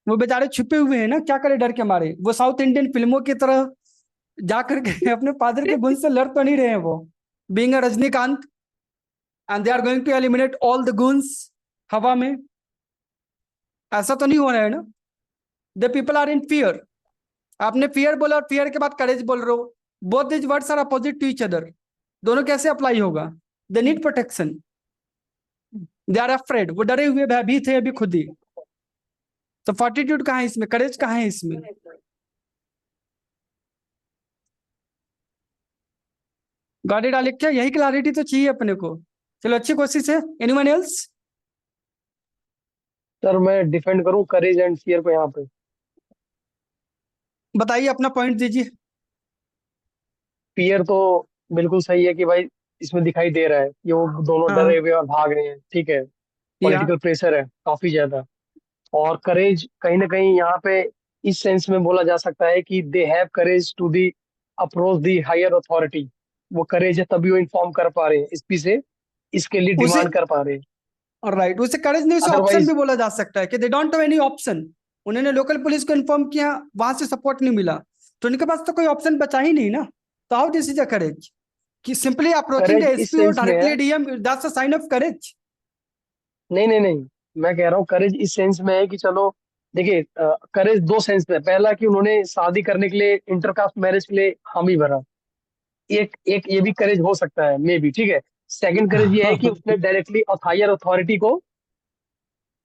वो बेचारे छुपे हुए हैं ना, क्या करे डर के मारे? वो साउथ इंडियन फिल्मों की तरह जा करके अपने फादर के गुण से लड़ तो नहीं रहे हैं वो, being a Rajinikanth, and they are going to eliminate all the goons हवा में। ऐसा तो नहीं हो रहा है ना? The people are in fear. आपने फियर बोला और फियर के बाद करेज बोल रहे हो। Both this words are opposite to each other. दोनों कैसे अप्लाई होगा? They need protection, they are afraid, वो डरे हुए भयभीत है अभी खुद ही। तो फॉर्टिट्यूड कहाँ है इसमें? करेज कहाँ है इसमें? Got it आलेख्या? यही क्लैरिटी तो चाहिए अपने को। चलो, अच्छी कोशिश है। Anyone else? सर मैं डिफेंड करूं करेज एंड फियर को यहाँ पे। बताइए, अपना पॉइंट दीजिए। फियर तो बिल्कुल सही है कि भाई इसमें दिखाई दे रहा है कि वो दोनों हाँ, डरे हुए और भाग रहे हैं, ठीक है, या पॉलिटिकल प्रेशर है काफी ज्यादा। और करेज कहीं ना कहीं यहाँ पे इस सेंस में बोला जा सकता है कि they have courage to the approach the higher authority. वो करेज है तभी वो इन्फॉर्म कर पा रहे हैं एसपी से, इसके लिए उसे, डिमांड कर पा रहे हैं। राइट, उसे करेज नहीं, उसे ऑप्शन अदरवाइज भी बोला जा सकता है कि they don't have any option. उन्होंने लोकल पुलिस को इन्फॉर्म किया, वहां से सपोर्ट नहीं मिला, तो उनके पास तो कोई ऑप्शन बचा ही नहीं ना। तो हाउ दिस इज अ करेज? कि सिंपली अप्रोचिंग द करेज इस एसपी और सेंस में है, directly DM, that's a sign of courage. नहीं नहीं नहीं, मैं कह रहा हूँ करेज इस सेंस में है कि चलो देखिए, करेज दो सेंस में है। पहला कि उन्होंने शादी करने के लिए, इंटरकास्ट मैरिज के लिए हामी भरा, एक एक ये भी करेज हो सकता है मे बी, ठीक है। सेकंड करेज ये है कि उसने डायरेक्टली हायर अथॉरिटी को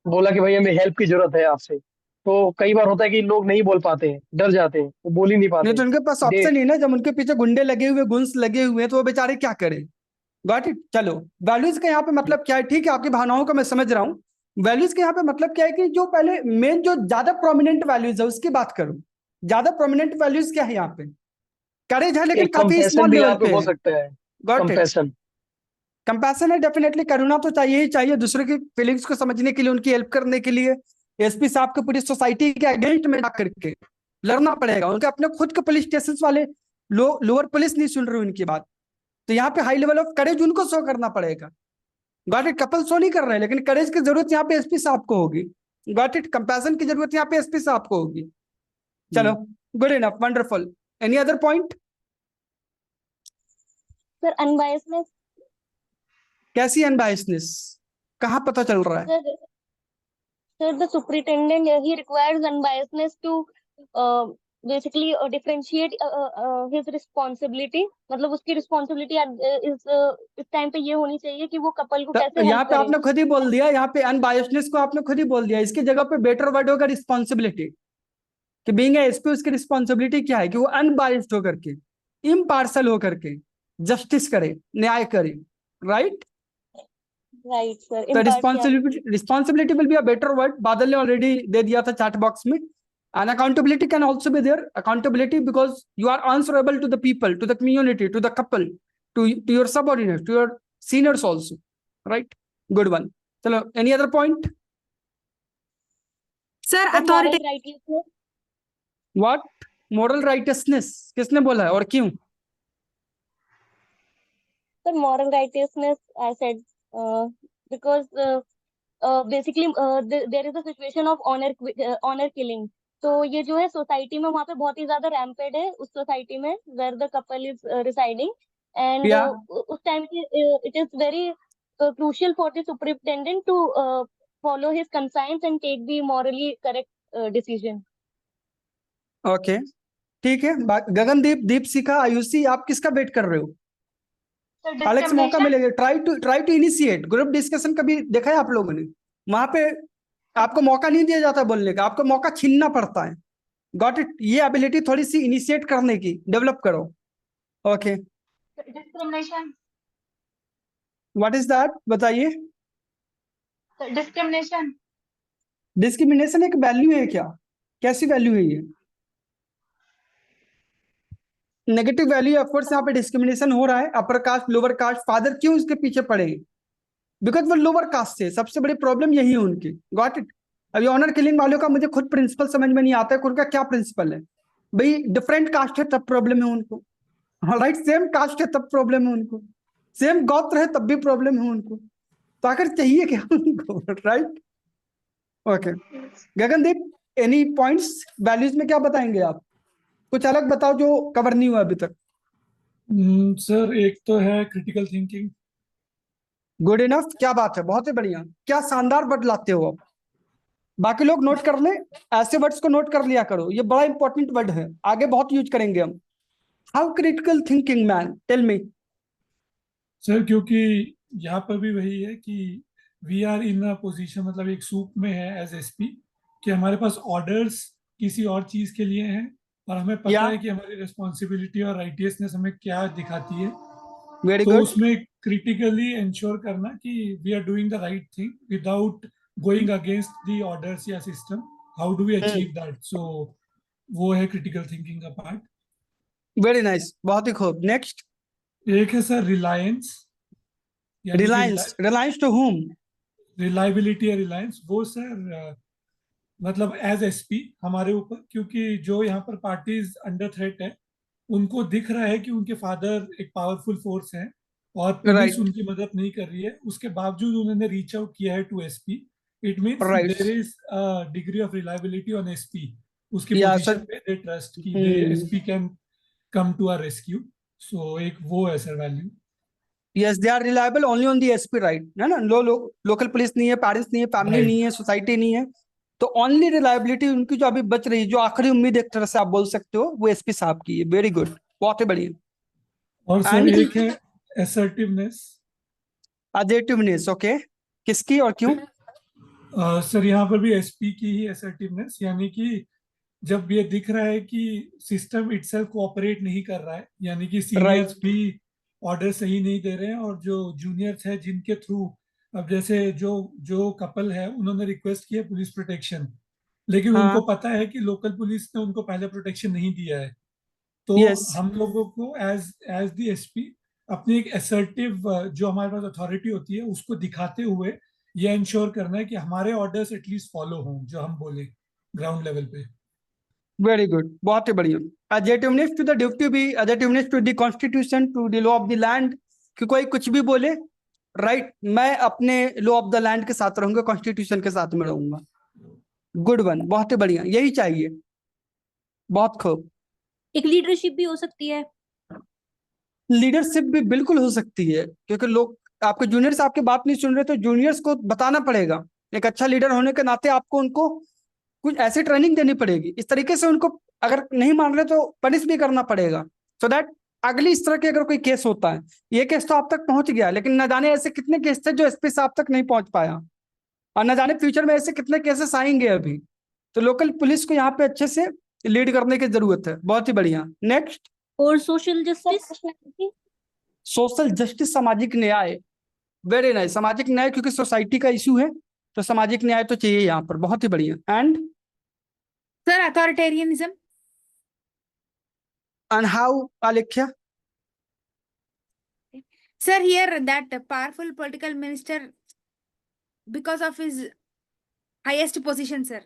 बोला कि भाई हमें हेल्प की जरूरत है आपसे। तो कई बार होता है कि लोग नहीं बोल पाते हैं, डर जाते हैं, वो बोल ही नहीं नहीं पाते तो उनके पास दे। ऑप्शन ही ना, जब उनके पीछे गुंडे लगे हुए, गुंस लगे हुए हैं, तो वो बेचारे क्या करें? Got it. चलो, वैल्यूज का यहाँ पे मतलब क्या है? ठीक है, आपकी भावनाओं को मैं समझ रहा हूँ। वैल्यूज के यहाँ पे मतलब क्या है कि जो पहले मेन, जो ज्यादा प्रोमिनेंट वैल्यूज है उसकी बात करूं। ज्यादा प्रोमिनेंट वैल्यूज क्या है यहाँ पे? करेज है, लेकिन एक काफी कंपैशन स्मॉल भी लेवल यहाँ पे पे हो है। सकता है, गॉट इट। कंपैशन। कंपैशन है, डेफिनेटली करुणा तो चाहिए ही चाहिए, दूसरे की फीलिंग्स को समझने के लिए, उनकी हेल्प करने के लिए। एसपी साहब को पूरी सोसाइटी के अगेंस्ट में जाकर के लड़ना पड़ेगा। उनके अपने खुद के पुलिस स्टेशन वाले लोअर पुलिस नहीं सुन रही उनकी बात, तो यहाँ पे हाई लेवल ऑफ करेज उनको शो करना पड़ेगा। Got it. कपल शो नहीं कर रहे हैं, लेकिन करेज की जरूरत यहाँ पे एसपी साहब को होगी। Got it. कंपैशन की जरूरत यहाँ पे एसपी साहब को होगी। चलो, good enough, wonderful. Any other point? Sir unbiasedness. कैसी अनबायसनेस? कहाँ पता चल रहा है? Sir, the superintendent he requires unbiasedness to basically differentiate his responsibility. मतलब उसकी responsibility इस टाइम पे ये होनी चाहिए कि वो कपल को कैसे यहाँ हेल्प पे करे। आपने खुद ही बोल दिया, यहाँ पे अनबायसनेस को आपने खुद ही बोल दिया। इसकी जगह पे बेटर वर्ड होगा रिस्पॉन्सिबिलिटी। कि बीइंग एसपी उसकी रिस्पॉन्सिबिलिटी क्या है? कि वो अनबायस्ड होकर के, इम्पार्शल होकर के जस्टिस करे, न्याय करे। राइट। राइट सर, तो responsibility will be a better word. Badal ने ऑलरेडी दे दिया था चैट बॉक्स में। And accountability can also be there. Accountability because you are answerable to the people, to the community, to the couple, to your subordinate, to your seniors also. Right, good one. चलो, any other point? Sir, moral authority. righteousness. What? Moral righteousness किसने बोला है और क्यों? Sir, moral righteousness, I said, because basically there is a situation of honor killing. तो ये जो है सोसाइटी में वहाँ पे बहुत ही ज्यादा रैम्पेड है, उस सोसाइटी में where the couple is residing, and या उस टाइम पे it is very crucial for the superintendent to follow his conscience and take the morally correct decision. Okay, ठीक है। गगनदीप, दीपशिखा, आयुषी, आप किसका वेट कर रहे हो? Sir, अलग से मौका discrimination. मिलेगा। Try to initiate group discussion कभी देखा है आप लोगों ने? वहां पे आपको मौका नहीं दिया जाता बोलने का, आपको मौका छीनना पड़ता है। Got it? ये एबिलिटी थोड़ी सी इनिशिएट करने की डेवलप करो। Okay, Discrimination. What is that, बताइए। Sir, discrimination. डिस्क्रिमिनेशन एक वैल्यू है क्या? कैसी वैल्यू है ये? नेगेटिव वैल्यू ऑफकोर्स यहाँ पे डिस्क्रिमिनेशन हो रहा है। Upper caste, lower caste, father क्यों उसके पीछे पड़े? बिकॉज वो लोअर कास्ट से, सबसे बड़ी प्रॉब्लम यही है उनकी। Got it? अभी ऑनर किलिंग वालों का मुझे खुद प्रिंसिपल समझ में नहीं आता है कि उनका क्या प्रिंसिपल है। भाई डिफरेंट कास्ट है तब प्रॉब्लम है उनको, राइट? सेम कास्ट है तब प्रॉब्लम है उनको, सेम गोत्र है तब भी प्रॉब्लम है उनको। तो आखिर चाहिए क्या उनको, right? Okay, Gagandeep, any points values में क्या बताएंगे आप? कुछ अलग बताओ जो कवर नहीं हुआ अभी तक। सर एक तो है क्रिटिकल थिंकिंग। गुड इनफ, क्या बात है, बहुत ही बढ़िया, क्या शानदार वर्ड लाते हो आप। बाकी लोग नोट कर ले, ऐसे वर्ड्स को नोट कर लिया करो, ये बड़ा इंपॉर्टेंट वर्ड है, आगे बहुत यूज करेंगे हम। How critical thinking man, tell me. Sir क्योंकि यहाँ पर भी वही है कि we are in a position, मतलब एक सूप में है एज एसपी, कि हमारे पास ऑर्डर्स किसी और चीज के लिए हैं और हमें पता या है कि हमारी रिस्पॉन्सिबिलिटी और राइटियसनेस हमें क्या दिखाती है। वेरी तो गुड। उसमें क्रिटिकली इंश्योर करना कि we are doing the right thing without going against the orders या system. How do we achieve that? So वो है क्रिटिकल थिंकिंग का पार्ट। वेरी नाइस, बहुत ही खूब। नेक्स्ट, एक है सर रिलायंस, यानी कि reliance. Reliance to whom? Reliability या रिलायंस, वो सर मतलब एज एसपी हमारे ऊपर, क्योंकि जो यहाँ पर पार्टीज अंडर थ्रेट है उनको दिख रहा है कि उनके फादर एक पावरफुल फोर्स है और पुलिस राइट, उनकी मदद नहीं कर रही है, उसके बावजूद उन्होंने रीच आउट किया है to SP. It means right. There is degree of reliability on SP. उसकी या पोजीशन सर, पे दे ट्रस्ट कि they SP can come to our rescue. So एक वो है sir value. Yes, they are reliable only on the SP, right? है ना? Local police नहीं है, पेरेंट्स नहीं है, फैमिली राइट। नहीं है, सोसाइटी नहीं है, तो ओनली रिलायबिलिटी उनकी जो अभी बच रही है, जो आखिरी उम्मीद एक तरह से आप बोल सकते हो, वो एसपी साहब की है। वेरी गुड, बहुत ही बढ़िया। और सर एंड एक है असर्टिवनेस। अजेटिवनेस, ओके, किसकी और क्यों? सर यहाँ पर भी एसपी की ही असर्टिवनेस, यानी कि जब ये दिख रहा है कि सिस्टम इटसेल्फ कोऑपरेट नहीं कर रहा है, यानी कि राइट। सीनियर्स भी ऑर्डर सही नहीं दे रहे हैं और जो जूनियर्स है जिनके थ्रू, अब जैसे जो जो कपल है उन्होंने रिक्वेस्ट किया पुलिस प्रोटेक्शन, लेकिन हाँ, उनको पता है कि लोकल पुलिस ने उनको पहले प्रोटेक्शन नहीं दिया है। तो यस, हम लोगों को एज एज दी एसपी अपनी एक असर्टिव जो हमारे पास अथॉरिटी होती है उसको दिखाते हुए ये इंश्योर करना है कि हमारे ऑर्डर्स एटलीस्ट फॉलो हों जो हम बोले ग्राउंड लेवल पे। वेरी गुड, बहुत ही बढ़िया। अजेटिवनेस टू द ड्यूटी भी, attentiveness to the constitution, to the law of the land, कि कोई कुछ भी बोले, राइट, मैं अपने लॉ ऑफ द लैंड के साथ रहूंगा, कॉन्स्टिट्यूशन के साथ में रहूंगा। गुड वन, बहुत ही बढ़िया, यही चाहिए। बहुत खूब। एक लीडरशिप भी हो सकती है। लीडरशिप भी बिल्कुल हो सकती है, क्योंकि लोग, आपके जूनियर्स आपकी बात नहीं सुन रहे तो जूनियर्स को बताना पड़ेगा। एक अच्छा लीडर होने के नाते आपको उनको कुछ ऐसी ट्रेनिंग देनी पड़ेगी, इस तरीके से उनको अगर नहीं मान रहे तो पनिश भी करना पड़ेगा, सो दैट अगली इस तरह के अगर कोई केस होता है, ये केस तो आप तक पहुंच गया, लेकिन न जाने ऐसे कितने केस थे जो एसपी साहब तक नहीं पहुंच पाया, और न जाने फ्यूचर में ऐसे कितने केसेस आएंगे अभी। तो लोकल पुलिस को यहाँ पे अच्छे से लीड करने की जरूरत है। बहुत ही बढ़िया। नेक्स्ट, और सोशल जस्टिस। सोशल जस्टिस, सामाजिक न्याय। वेरी नाइस, सामाजिक न्याय, क्योंकि सोसाइटी का इशू है तो सामाजिक न्याय तो चाहिए यहाँ पर। बहुत ही बढ़िया। And Sir, authoritarianism. How, आलेख्या? Sir, here that powerful political minister, because of his highest position, sir,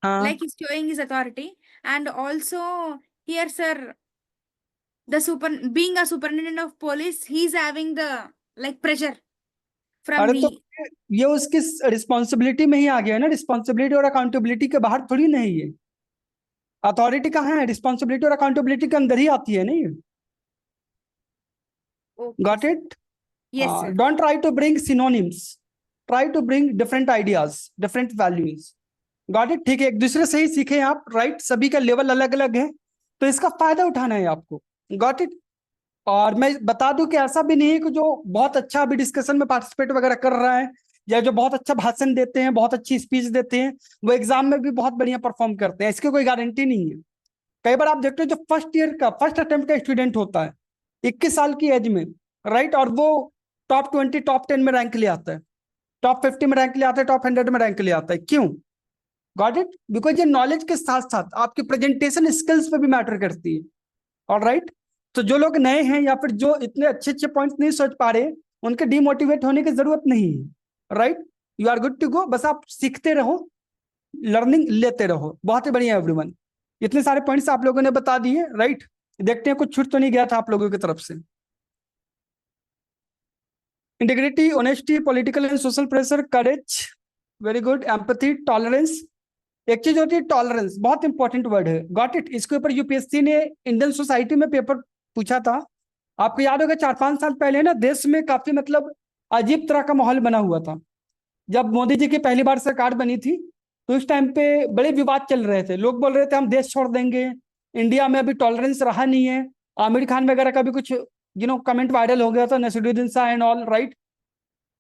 हाँ, like he's showing his authority, and also here, sir, the being a superintendent of police, he's having the like pressure from अरे तो the. ये उसकी responsibility में ही आ गया ना, responsibility और accountability के बाहर थोड़ी नहीं है। अथॉरिटी कहाँ है? रिस्पॉन्सिबिलिटी और अकाउंटेबिलिटी के अंदर ही आती है नहीं? Okay, got sir. It? Yes, sir. Don't try to bring synonyms, try to bring different ideas, different values. Got it? ठीक है, एक दूसरे से ही सीखे आप, राइट? सभी का लेवल अलग अलग है, तो इसका फायदा उठाना है आपको। Got it? और मैं बता दूं कि ऐसा भी नहीं है कि जो बहुत अच्छा अभी डिस्कशन में पार्टिसिपेट वगैरह कर रहा है या जो बहुत अच्छा भाषण देते हैं, बहुत अच्छी स्पीच देते हैं, वो एग्जाम में भी बहुत बढ़िया परफॉर्म करते हैं, इसकी कोई गारंटी नहीं है। कई बार आप देखते हो जो फर्स्ट ईयर का फर्स्ट अटेम्प्ट का स्टूडेंट होता है 21 साल की एज में, राइट, और वो टॉप 20 टॉप 10 में रैंक ले आता है, टॉप 50 में रैंक ले आता है, टॉप 100 में रैंक ले आता है। क्यों? Got it? बिकॉज ये नॉलेज के साथ साथ आपकी प्रेजेंटेशन स्किल्स पे भी मैटर करती है। और राइट, तो जो लोग नए हैं या फिर जो इतने अच्छे अच्छे पॉइंट्स नहीं सोच पा रहे, उनके डिमोटिवेट होने की जरूरत नहीं है। Right, you are good to go, बस आप सीखते रहो, लर्निंग लेते रहो। बहुत ही बढ़िया एवरीवन, इतने सारे पॉइंट्स आप लोगों ने बता दिए। राइट, देखते हैं कुछ छूट तो नहीं गया था आप लोगों की तरफ से। Integrity, honesty, political and social pressure, courage, very good, empathy, tolerance. एक चीज होती है टॉलरेंस, बहुत इंपॉर्टेंट वर्ड है। Got it? इसके ऊपर यूपीएससी ने इंडियन सोसाइटी में पेपर पूछा था, आपको याद होगा 4-5 साल पहले ना, देश में काफी मतलब अजीब तरह का माहौल बना हुआ था। जब मोदी जी की पहली बार सरकार बनी थी तो उस टाइम पे बड़े विवाद चल रहे थे, लोग बोल रहे थे हम देश छोड़ देंगे, इंडिया में अभी टॉलरेंस रहा नहीं है। आमिर खान वगैरह का भी कुछ कमेंट वायरल हो गया था, Naseeruddin Shah and all, right.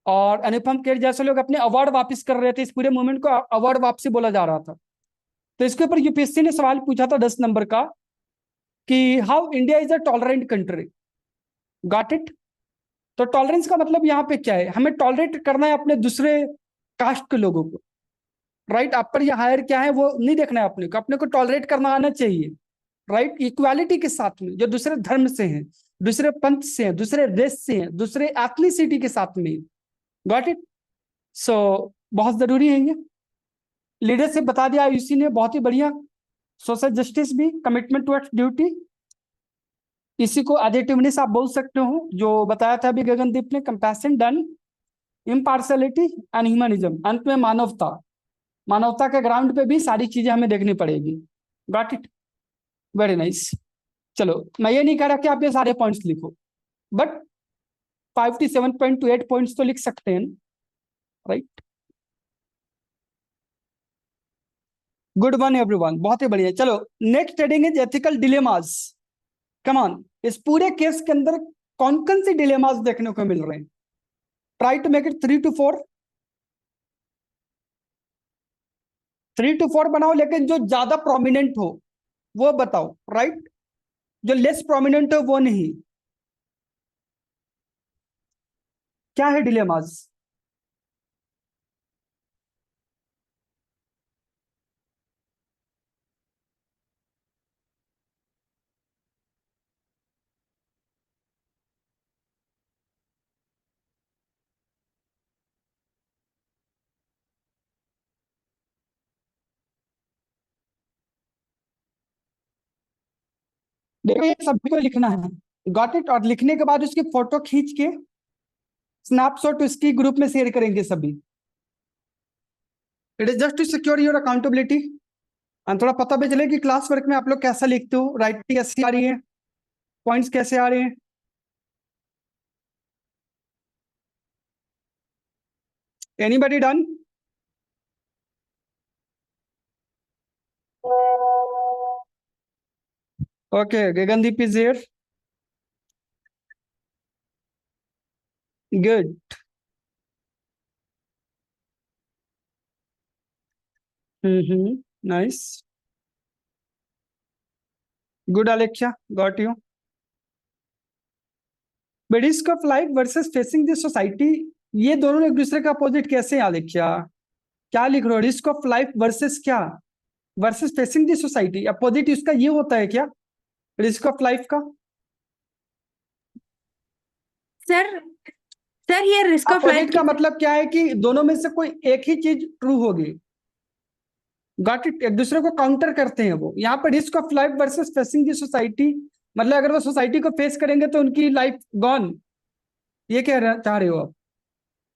और अनुपम खेर जैसे लोग अपने अवार्ड वापस कर रहे थे, इस पूरे मूवमेंट को अवार्ड वापसी बोला जा रहा था। तो इसके ऊपर यूपीएससी ने सवाल पूछा था 10 नंबर का कि how India is a tolerant country. Got it? तो टॉलरेंस का मतलब यहाँ पे क्या है, हमें टॉलरेट करना है अपने दूसरे कास्ट के लोगों को, राइट। आप पर या हायर क्या है वो नहीं देखना है अपने को, अपने को टॉलरेट करना आना चाहिए, राइट, इक्वालिटी के साथ में। जो दूसरे धर्म से हैं, दूसरे पंथ से हैं, दूसरे देश से हैं, दूसरे एथनिसिटी के साथ में। Got it? सो बहुत जरूरी है ये। लीडरशिप बता दिया आयुषी ने, बहुत ही बढ़िया। सोशल जस्टिस भी, कमिटमेंट टुवर्ड्स ड्यूटी, इसी को एडजेक्टिवनेस आप बोल सकते हो, जो बताया था अभी गगनदीप ने, compassion, done, impartiality and humanism. अंत में मानवता, मानवता के ग्राउंड पे भी सारी चीजें हमें देखनी पड़ेगी। Got it? Very nice. चलो, मैं ये नहीं कह रहा कि आप ये सारे पॉइंट्स लिखो, बट 57 to 8 पॉइंट्स तो लिख सकते हैं, राइट। गुड वन एवरीवन, बहुत ही बढ़िया। चलो, next heading is ethical dilemmas. Come on, इस पूरे केस के अंदर कौन कौन से डिलेमास देखने को मिल रहे हैं? Try to make it 3 to 4, 3 to 4 बनाओ, लेकिन जो ज्यादा प्रोमिनेंट हो वो बताओ, राइट। जो लेस प्रोमिनेंट हो वो नहीं। क्या है डिलेमास? देखो, ये सभी को लिखना है, गॉट इट। और लिखने के बाद उसकी फोटो खींच के स्नैपशॉट उसकी ग्रुप में शेयर करेंगे सभी। It is just to secure your accountability and थोड़ा पता भी चले कि क्लास वर्क में आप लोग कैसा लिखते हो, राइटिंग कैसी आ रही है, पॉइंट्स कैसे आ रहे हैं। Anybody done? Okay, Gagandeep is here, good. Nice, good Alexa, got you. Risk of life versus facing the society, ये दोनों एक दूसरे का अपोजिट कैसे हैं अलेक्सा? क्या लिख रहे हो? रिस्क ऑफ लाइफ वर्सेस क्या? Versus facing the society, opposite इसका ये होता है क्या, रिस्क ऑफ लाइफ का? सर, सर ये रिस्क ऑफ लाइफ अपोजिट का मतलब क्या है कि दोनों में से कोई एक ही चीज ट्रू होगी। Got it? एक दूसरे को काउंटर करते हैं वो। यहाँ पर risk of life versus facing the society, मतलब अगर वो सोसाइटी को फेस करेंगे तो उनकी लाइफ गॉन, ये कह चाह रहे हो आप?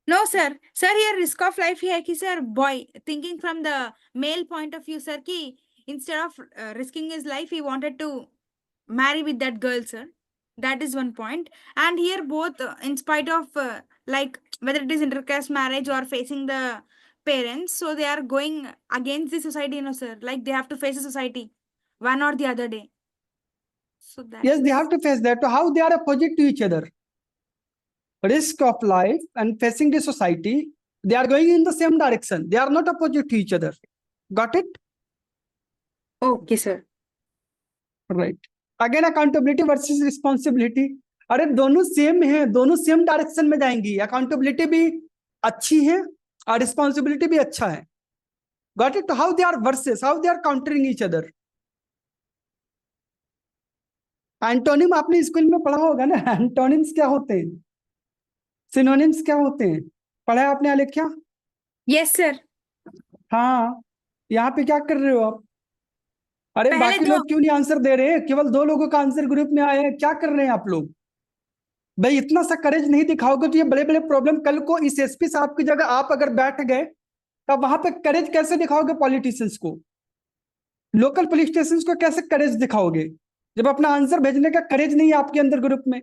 नो सर, सर ये रिस्क ऑफ लाइफ ही है कि sir boy thinking from the male point of view sir, कि instead of risking his life he wanted to marry with that girl sir. That is one point. And here both in spite of like whether it is intercaste marriage or facing the parents, so they are going against the society, sir, like they have to face the society one or the other day. So that Yes, they have to face that. So how they are opposite to each other? Risk of life and facing the society, they are going in the same direction. They are not opposite to each other. Got it? okay, sir. Right. Again, accountability versus responsibility. अरे दोनों same है, दोनों same direction में जाएंगी. Accountability भी अच्छी है और रिस्पॉन्सिबिलिटी भी अच्छा है. Got it? How they are versus, how they are countering each other. Antonym आपने स्कूल में पढ़ा होगा ना. एंटोनिम्स क्या होते हैं, सिनोनिम्स क्या होते हैं, पढ़ा है आपने आलेख्या? Yes, sir. हाँ, यहाँ पे क्या कर रहे हो आप? अरे पहले बाकी दो- लोग क्यों नहीं आंसर दे रहे हैं? केवल 2 लोगों का आंसर ग्रुप में आया है. क्या कर रहे हैं आप लोग? भाई इतना सा करेज नहीं दिखाओगे तो ये बड़े बड़े प्रॉब्लम. कल को इस एसपी साहब की जगह आप अगर बैठ गए तब वहां पे करेज कैसे दिखाओगे? पॉलिटिशियंस को, लोकल पुलिस स्टेशन को कैसे करेज दिखाओगे जब अपना आंसर भेजने का करेज नहीं है आपके अंदर ग्रुप में?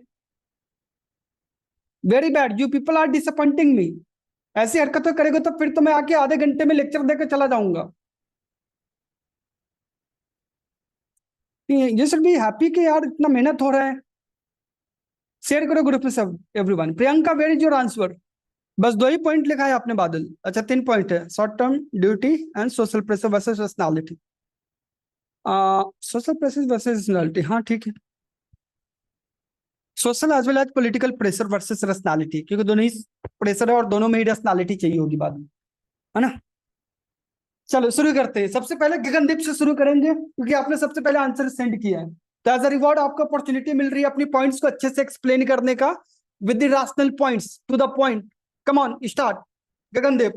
Very bad, you people are disappointing me. ऐसी हरकतें करेगा तो फिर तो मैं आके आधे घंटे में लेक्चर देकर चला जाऊंगा. ये शुड बी हैप्पी कि यार इतना मेहनत हो रहा है. शेयर करो ग्रुप में सब, everyone. Priyanka, where is your answer? बस 2 ही पॉइंट लिखा है आपने बादल. अच्छा 3 पॉइंट है. Short term duty and social pressure versus personality. Social pressure versus personality, हाँ ठीक है. Social as well as political pressure versus rationality, क्योंकि दोनों ही प्रेशर है और दोनों में ही रैशनैलिटी चाहिए होगी बाद में, है ना. चलो शुरू करते हैं. सबसे पहले गगनदीप से शुरू करेंगे क्योंकि आपने सबसे पहले आंसर सेंड किया है. तो एज अ रिवॉर्ड आपको अपॉर्चुनिटी मिल रही है अपनी पॉइंट्स को अच्छे से एक्सप्लेन करने का with the rational points, to the point. Come on, start Gagandeep.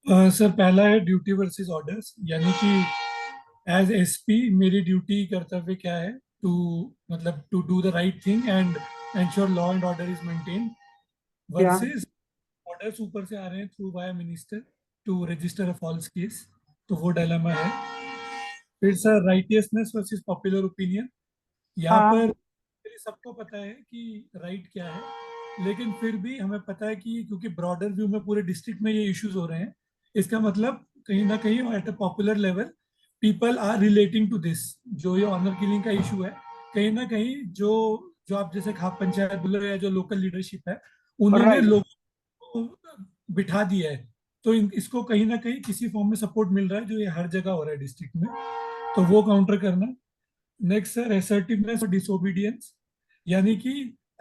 Sir पहला है ड्यूटी वर्सेस ऑर्डर्स, यानी कि एज एसपी मेरी ड्यूटी कर्तव्य क्या है? टू मतलब to do the right thing and ensure law and order is maintain, versus orders ऊपर से आ रहे हैं through via minister to register a false case. तो वो डायलेमा है. फिर sir righteousness versus popular opinion. यहाँ हाँ. पर सबको पता है कि राइट क्या है, लेकिन फिर भी हमें पता है कि क्योंकि ब्रॉडर व्यू में पूरे डिस्ट्रिक्ट में ये इश्यूज हो रहे हैं, इसका मतलब कहीं ना कहीं at a popular level people are relating to this. जो ये ऑनर किलिंग का इशू है, कहीं ना कहीं जो जो आप जैसे खाप पंचायत बोल रहे हैं, जो लोकल लीडरशिप है, उन्होंने Right. लोगों को बिठा दिया है. तो इसको कहीं ना कहीं किसी फॉर्म में सपोर्ट मिल रहा है, जो ये हर जगह हो रहा है डिस्ट्रिक्ट में. तो वो काउंटर करना. नेक्स्ट सर असर्टिवनेस और डिसोबीडियंस, यानी कि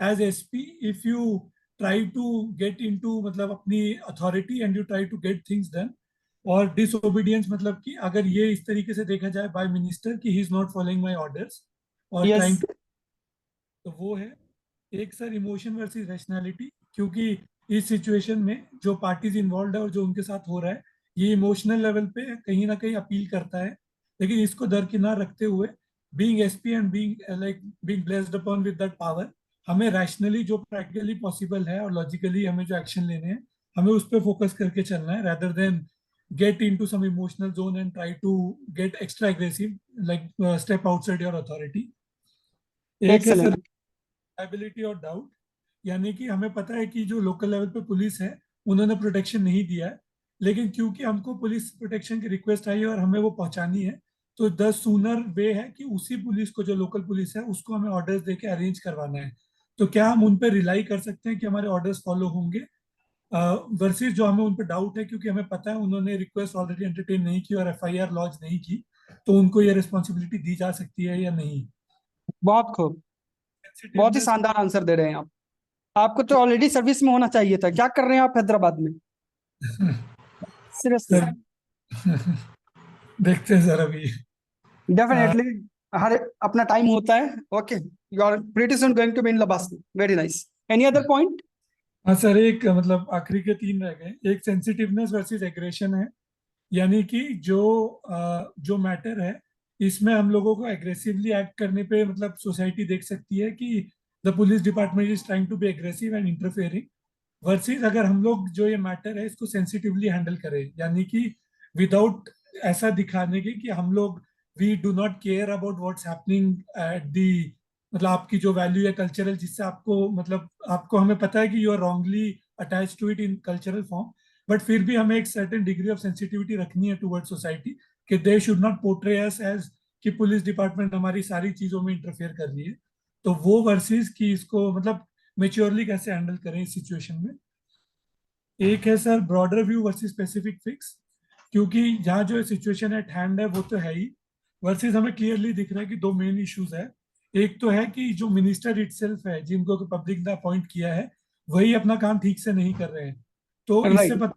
as SP if you try to get into मतलब अपनी authority and you try to get things done, और डिसोबीडियंस मतलब कि अगर ये इस तरीके से देखा जाए बाय मिनिस्टर कि he is not following my orders और Yes. ट्राइंग, तो वो है. एक सर इमोशन वर्सेस रैशनैलिटी, क्योंकि इस सिचुएशन में जो पार्टीज इन्वॉल्व है और जो उनके साथ हो रहा है, ये इमोशनल लेवल पे कहीं ना कहीं अपील करता है. लेकिन इसको दरकिनार रखते हुए being SP and being blessed upon with that power, हमें रैशनली जो प्रैक्टिकली पॉसिबल है और लॉजिकली हमें जो एक्शन लेने हैं, हमें उस पर फोकस करके चलना है, rather than get into some emotional zone and try to get extra aggressive, like step outside your authority. एक है सर Excellent. लायबिलिटी और डाउट, यानी कि हमें पता है कि जो लोकल लेवल पे पुलिस है उन्होंने प्रोटेक्शन नहीं दिया है, लेकिन क्योंकि हमको पुलिस प्रोटेक्शन की रिक्वेस्ट आई है और हमें वो पहुंचानी है, तो द सूनर वे है कि उसी पुलिस को, जो लोकल पुलिस है, उसको हमें ऑर्डर्स देके अरेंज करवाना है. तो क्या हम उन पर रिलाई कर सकते हैं कि हमारे ऑर्डर्स फॉलो होंगे, वर्सेस जो हमें उन पर डाउट है क्योंकि हमें पता है उन्होंने रिक्वेस्ट ऑलरेडी एंटरटेन नहीं की और एफआईआर लॉन्च नहीं की, तो उनको ये रिस्पॉन्सिबिलिटी दी जा सकती है या नहीं. बहुत खूब, बहुत ही शानदार आंसर दे रहे हैं आप. आपको तो ऑलरेडी सर्विस में होना चाहिए था. क्या कर रहे हैं आप हैदराबाद में? सीरियसली. सर देखते हैं सर अभी. डेफिनेटली हर अपना टाइम होता है. Okay, you are pretty soon going to be in LBSNAA. Very nice. Any other point? हाँ सर, एक मतलब आखिरी के 3 रह गए. एक सेंसिटिवनेस वर्सेस एग्रेशन है, यानी कि जो मैटर है इसमें हम लोगों को एग्रेसिवली एक्ट करने पे मतलब सोसाइटी देख सकती है कि the police department is trying to be aggressive and interfering, versus अगर हम लोग जो ये मैटर है इसको सेंसिटिवली हैंडल करें, यानी कि विदाउट ऐसा दिखाने के कि हम लोग we do not care about what's happening at the, मतलब आपकी जो वैल्यू है कल्चरल, जिससे आपको मतलब आपको हमें पता है कि you are wrongly attach to it in cultural form, but फिर भी हमें एक सर्टेन डिग्री ऑफ सेंसिटिविटी रखनी है टुवर्ड सोसाइटी कि they should not portray us as कि पुलिस डिपार्टमेंट हमारी सारी चीजों में इंटरफेयर कर रही है, तो वो वर्सेस कि इसको मतलब मेच्योरली कैसे हैंडल करें इस सिचुएशन में। एक है sir broader view versus specific fix, क्योंकि जहाँ जो सिचुएशन एट हैंड है वो तो है ही, वर्सेस हमें क्लियरली दिख रहा है कि दो मेन इश्यूज है। एक तो है कि जो मिनिस्टर इटसेल्फ है जिनको पब्लिक ने अपॉइंट किया है वही अपना काम ठीक से नहीं कर रहे हैं, तो इससे राइट,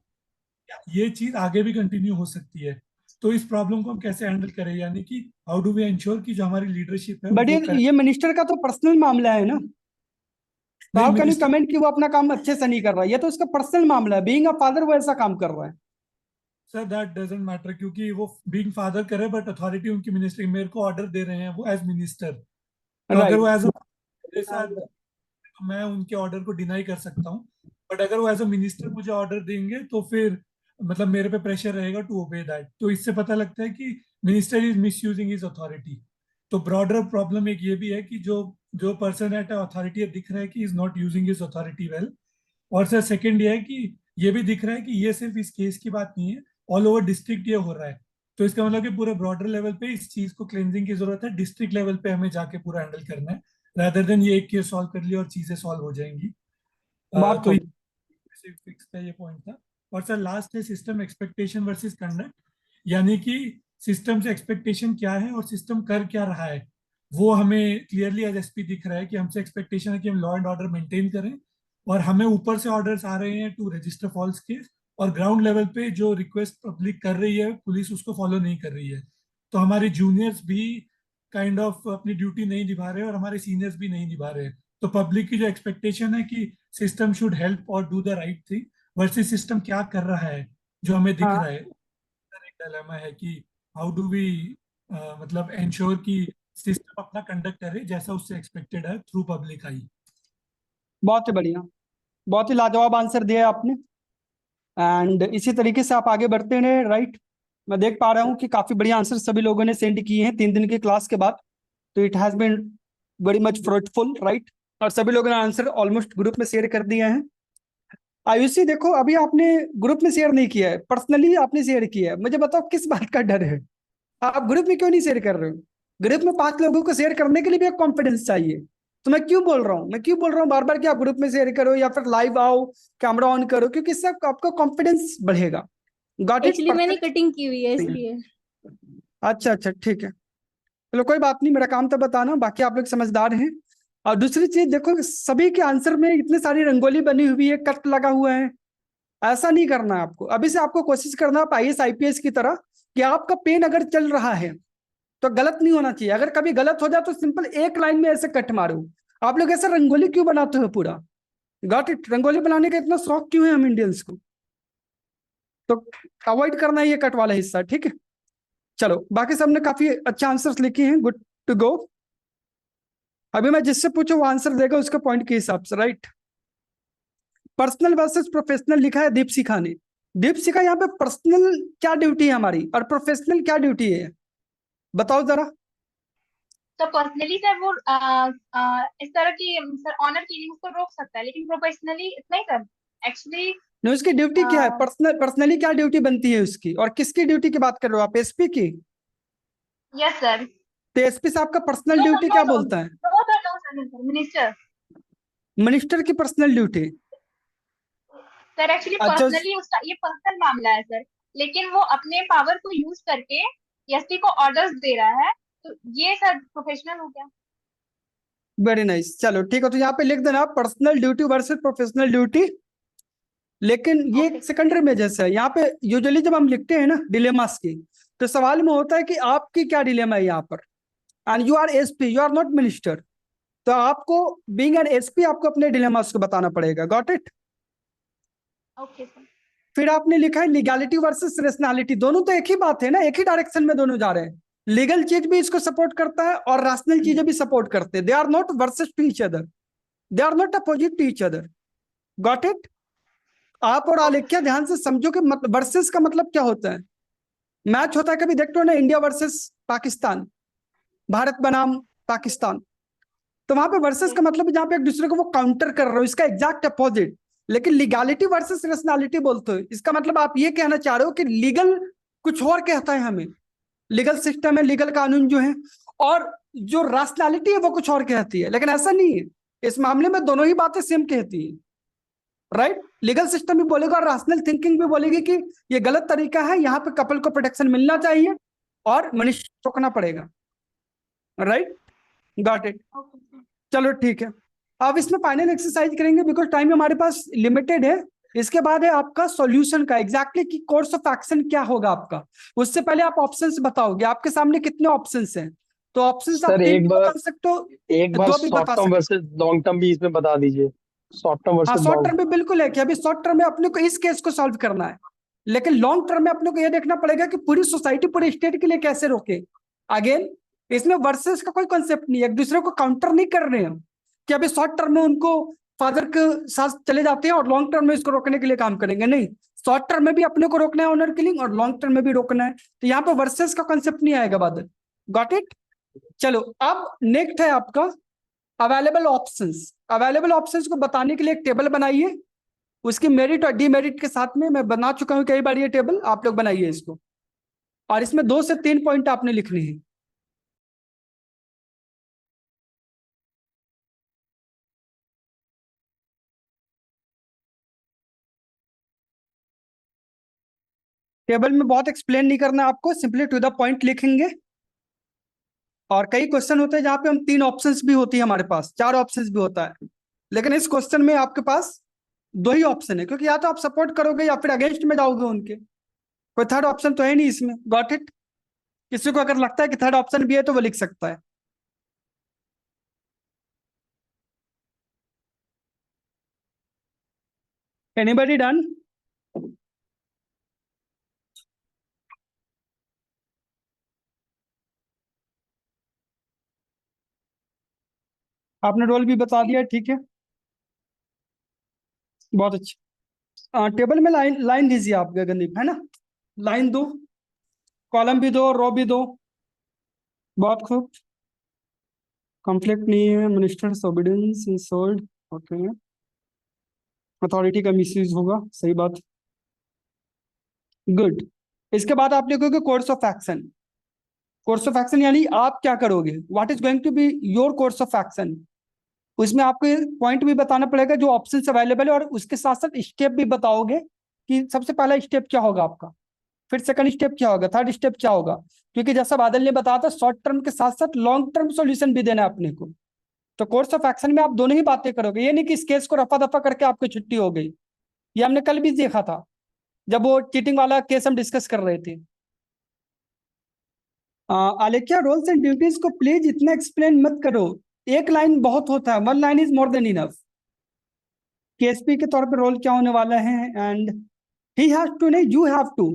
ये चीज आगे भी कंटिन्यू हो सकती है। तो इस प्रॉब्लम को हम कैसे हैंडल करें, यानी कि हाउ डू वी एंश्योर कि जो हमारी लीडरशिप है बट वो ये मिनिस्टर का तो पर्सनल मामला है ना, तो नहीं how can you minister comment कि वो अपना काम अच्छे से नहीं कर रहा है? ये तो उसका पर्सनल मामला है, बीइंग अ फादर वो ऐसा काम कर रहा है। सर दैट डजंट मैटर, क्योंकि वो बीइंग फादर करे बट अथॉरिटी उनकी मिनिस्टर मेरे को ऑर्डर दे रहे हैं वो एज मिनिस्टर, तो अगर वो राइट, एज मेरे साथ तो मैं उनके ऑर्डर को डिनाई कर सकता हूँ, बट अगर वो एज अ मिनिस्टर मुझे ऑर्डर देंगे तो फिर मतलब मेरे पे प्रेशर रहेगा टू ओबे दैट। तो इससे पता लगता है कि minister is miss using his authority. तो ब्रॉडर प्रॉब्लम एक ये भी है कि जो जो पर्सन एट अथॉरिटी दिख रहा है कि is not using his authority well. और सर सेकंड ये है कि ये भी दिख रहा है कि ये सिर्फ इस केस की बात नहीं है, ऑल ओवर डिस्ट्रिक्ट ये हो रहा है। तो इसका मतलब कि पूरे ब्रॉडर लेवल पे इस चीज को क्लेंजिंग की जरूरत है, डिस्ट्रिक्ट लेवल पे हमें जाके पूरा हैंडल करना है, रादर देन ये एक केस सॉल्व कर लिया और चीजें सॉल्व हो जाएंगी। बात तो हो फिक्स का ये पॉइंट था। और सर लास्ट है सिस्टम एक्सपेक्टेशन वर्सेस कंडक्ट, यानी कि सिस्टम से एक्सपेक्टेशन क्या है और सिस्टम कर क्या रहा है, वो हमें क्लियरली एज एसपी दिख रहा है कि हमसे एक्सपेक्टेशन है कि हम लॉ एंड ऑर्डर मेंटेन करें, और हमें ऊपर से ऑर्डर्स आ रहे हैं टू रजिस्टर फॉल्स केस, और ग्राउंड लेवल पे जो रिक्वेस्ट पब्लिक कर रही है पुलिस उसको फॉलो नहीं कर रही है। तो हमारे जूनियर्स भी काइंड ऑफ अपनी ड्यूटी नहीं निभा रहे और हमारे सीनियर्स भी नहीं निभा रहे हैं। तो पब्लिक की जो एक्सपेक्टेशन है कि सिस्टम शुड हेल्प और do the right thing, versus system क्या कर रहा है जो हमें दिख हाँ, रहा है, एक डिलेमा है कि हाउ डू वी मतलब एंश्योर कि सिस्टम अपना कंडक्ट करे जैसा उससे एक्सपेक्टेड है थ्रू पब्लिक आई। बहुत ही बढ़िया, बहुत ही लाजवाब आंसर दिया आपने। एंड इसी तरीके से आप आगे बढ़ते रहे, राइट। मैं देख पा रहा हूँ कि काफी बढ़िया आंसर सभी लोगों ने सेंड किए हैं 3 दिन की क्लास के बाद, तो it has been very much fruitful, right. और सभी लोगों ने आंसर ऑलमोस्ट ग्रुप में शेयर कर दिए हैं। आयुषी देखो, अभी आपने ग्रुप में शेयर नहीं किया है, पर्सनली आपने शेयर किया है, मुझे बताओ किस बात का डर है? आप ग्रुप में क्यों नहीं शेयर कर रहे हो? ग्रुप में 5 लोगों को शेयर करने के लिए भी एक कॉन्फिडेंस चाहिए। तो मैं क्यों बोल रहा हूँ बार बार कि आप ग्रुप में शेयर करो या फिर लाइव आओ, कैमरा ऑन करो, क्योंकि इससे आपका कॉन्फिडेंस बढ़ेगा। Got it? एक्चुअली मैंने कटिंग की हुई है इसलिए। अच्छा अच्छा, ठीक है, चलो कोई बात नहीं, मेरा काम तो बताना, बाकी आप लोग समझदार हैं। और दूसरी चीज देखो, सभी के आंसर में इतनी सारी रंगोली बनी हुई है, कट लगा हुआ है, ऐसा नहीं करना है आपको। अभी से आपको कोशिश करना है आईएएस आईपीएस की तरह कि आपका पेन अगर चल रहा है तो गलत नहीं होना चाहिए। अगर कभी गलत हो जाए तो सिंपल एक लाइन में ऐसे कट मारो। आप लोग ऐसे रंगोली क्यों बनाते हो पूरा? Got it? रंगोली बनाने का इतना शौक क्यों है हम इंडियंस को? तो अवॉइड करना है ये कट वाला हिस्सा, ठीक है। चलो, बाकी सबने काफी अच्छे आंसर्स लिखे हैं, गुड टू गो। अभी मैं जिससे पूछूं वो आंसर देगा उसके पॉइंट के हिसाब से, राइट। पर्सनल वर्सेस प्रोफेशनल लिखा है दीपशिखा ने। दीपशिखा, यहाँ पे पर्सनल क्या ड्यूटी है हमारी और प्रोफेशनल क्या ड्यूटी है, बताओ जरा। तो पर्सनली सर वो इस तरह की सर ऑनर किलिंग को रोक सकता है, लेकिन प्रोफेशनली नहीं सर। एक्चुअली नहीं, उसकी ड्यूटी क्या है? पर्सनली क्या ड्यूटी बनती है उसकी, और किसकी ड्यूटी की बात कर रहे हो आप? एसपी की? Yes sir. तो एसपी साहब का पर्सनल नो ड्यूटी नो क्या नो बोलता है? No sir, no sir, no sir, minister. Minister की पर्सनल ड्यूटी? सर एक्चुअली अच्छा, पर्सनली उसका ये पर्सनल मामला है सर, लेकिन वो अपने पावर को यूज करके एसपी को ऑर्डर्स दे रहा है, तो ये सर प्रोफेशनल हो गया। वेरी नाइस, चलो ठीक है, तो यहाँ पे लिख देना personal duty versus professional duty. लेकिन ये ओके। सेकेंडरी में जैसे है, यहाँ पे यूजुअली जब हम लिखते हैं ना डिलेमास की, तो सवाल में होता है कि आपकी क्या डिलेमा है यहाँ पर, and you are SP, you are not minister. तो आपको बीइंग एन एसपी आपको अपने डिलेमास को बताना पड़ेगा। Got it? Okay sir. फिर आपने लिखा है लीगैलिटी वर्सेस रेशनैलिटी। दोनों तो एक ही बात है ना, एक ही डायरेक्शन में दोनों जा रहे हैं। लीगल चीज भी इसको सपोर्ट करता है और रैशनल चीजें भी सपोर्ट करते हैं। They are not versus to each other, they are not opposite to each other. Got it? आप और आलेख्या ध्यान से समझो कि वर्सेस का मतलब क्या होता है। मैच होता है कभी देखते हो ना, इंडिया वर्सेस पाकिस्तान, भारत बनाम पाकिस्तान, तो वहां पे वर्सेस का मतलब जहां पे एक दूसरे को वो काउंटर कर रहे हो, इसका एग्जैक्ट अपोजिट। लेकिन लीगैलिटी वर्सेस रेशनैलिटी बोलते हो, इसका मतलब आप ये कहना चाह रहे हो कि लीगल कुछ और कहता है हमें, लीगल सिस्टम है, लीगल कानून जो है, और जो रैशनैलिटी है वो कुछ और कहती है। लेकिन ऐसा नहीं है, इस मामले में दोनों ही बातें सेम कहती है, राइट। लीगल सिस्टम भी बोलेगा और रैशनल थिंकिंग भी बोलेगी कि ये गलत तरीका है, यहाँ पे कपल को प्रोटेक्शन मिलना चाहिए और मनुष्य रोकना पड़ेगा, राइट। Got it. चलो ठीक है, अब इसमें फाइनल एक्सरसाइज करेंगे बिकॉज टाइम हमारे पास लिमिटेड है। इसके बाद है आपका सॉल्यूशन का एग्जैक्टली कि कोर्स ऑफ एक्शन क्या होगा आपका। उससे पहले आप ऑप्शंस बताओगे, आपके सामने कितने ऑप्शंस हैं? तो ऑप्शंस आप सर 3 एक भी बार बता सकते हो, एक बार 2 भी शॉर्ट बता टर्म सकते वर्सेस लॉन्ग टर्म भी इसमें बता दीजिए। शॉर्ट टर्म हो। हाँ, वर्सेस शॉर्ट लॉन्ग। टर्म में बिल्कुल है कि अभी शॉर्ट टर्म में अपने को इस केस को सॉल्व करना है, लेकिन लॉन्ग टर्म में अपने को यह देखना पड़ेगा कि पूरी सोसाइटी पूरे स्टेट के लिए कैसे रोके। अगेन इसमें वर्सेस का कोई कॉन्सेप्ट नहीं है, एक दूसरे को काउंटर नहीं कर रहे हैं कि अभी शॉर्ट टर्म में उनको फादर के साथ चले जाते हैं और लॉन्ग टर्म में इसको रोकने के लिए काम करेंगे। नहीं, शॉर्ट टर्म में भी अपने को रोकना है ऑनर किलिंग और लॉन्ग टर्म में भी रोकना है, तो यहाँ पे वर्सेस का कॉन्सेप्ट नहीं आएगा बादल। Got it. चलो अब नेक्स्ट है आपका अवेलेबल ऑप्शंस। अवेलेबल ऑप्शंस को बताने के लिए एक टेबल बनाइए, उसकी मेरिट और डीमेरिट के साथ में। मैं बना चुका हूं कई बार ये टेबल, आप लोग बनाइए इसको, और इसमें 2 से 3 पॉइंट आपने लिखने हैं। टेबल में बहुत एक्सप्लेन नहीं करना आपको, सिंपली टू द पॉइंट लिखेंगे। और कई क्वेश्चन होते हैं जहां पे हम 3 ऑप्शंस भी होती है हमारे पास, 4 ऑप्शंस भी होता है, लेकिन इस क्वेश्चन में आपके पास 2 ही ऑप्शन है, क्योंकि या तो आप सपोर्ट करोगे या फिर अगेंस्ट में जाओगे उनके, कोई थर्ड ऑप्शन तो है नहीं इसमें। Got it. किसी को अगर लगता है कि थर्ड ऑप्शन भी है तो वो लिख सकता है। Anybody done? आपने रोल भी बता दिया, ठीक है, बहुत अच्छा। टेबल में लाइन लाइन दीजिए आप गगनदीप, है ना, लाइन दो, कॉलम भी दो, रो भी दो, बहुत खूब। कॉन्फ्लिक्ट नहीं है, ministers obedience is sold, okay, authority का मिसयूज होगा, सही बात, गुड। इसके बाद आप लिखोगे course of action. Course of action यानी आप क्या करोगे, what is going to be your course of action. उसमें आपको पॉइंट भी बताना पड़ेगा जो ऑप्शन अवेलेबल है, और उसके साथ साथ स्टेप भी बताओगे कि सबसे पहला स्टेप क्या होगा आपका, फिर सेकंड स्टेप क्या होगा, थर्ड स्टेप क्या होगा। क्योंकि जैसा बादल ने बताया था, शॉर्ट टर्म के साथ साथ लॉन्ग टर्म सॉल्यूशन भी देना है अपने को। तो कोर्स ऑफ एक्शन में आप दोनों ही बातें करोगे, ये नहीं कि इस केस को रफा दफा करके आपकी छुट्टी हो गई। ये हमने कल भी देखा था जब वो चीटिंग वाला केस हम डिस्कस कर रहे थे। आलेख्या, रोल्स एंड ड्यूटीज को प्लीज इतना एक्सप्लेन मत करो, एक लाइन बहुत होता है, 1 line is more than enough. केएसपी के तौर पे रोल क्या होने वाला है, एंड ही हैज टू नहीं, you have to.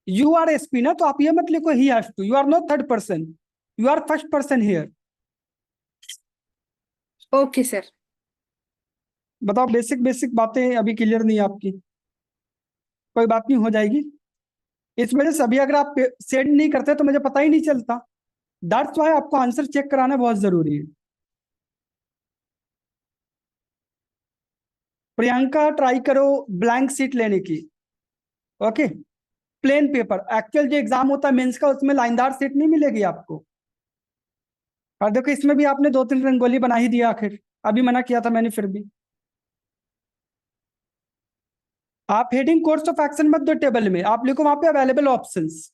You are SP ना, तो आप ये मत लिखो he has to, you are not third person, you are first person here. Okay sir. बताओ, बेसिक बेसिक बातें अभी क्लियर नहीं है आपकी? कोई बात नहीं, हो जाएगी। इस वजह से अभी अगर आप सेंड नहीं करते तो मुझे पता ही नहीं चलता, दैट्स व्हाई आपको आंसर चेक कराना बहुत जरूरी है। प्रियंका, ट्राई करो ब्लैंक सीट लेने की, ओके, प्लेन पेपर। एक्चुअल जो एग्जाम होता है मेंस का, उसमें लाइनदार सीट नहीं मिलेगी आपको। और देखो इसमें भी आपने 2-3 रंगोली बना ही दिया, आखिर अभी मना किया था मैंने फिर भी। आप हेडिंग कोर्स ऑफ एक्शन मत दो टेबल में, आप लिखो वहां पे available options.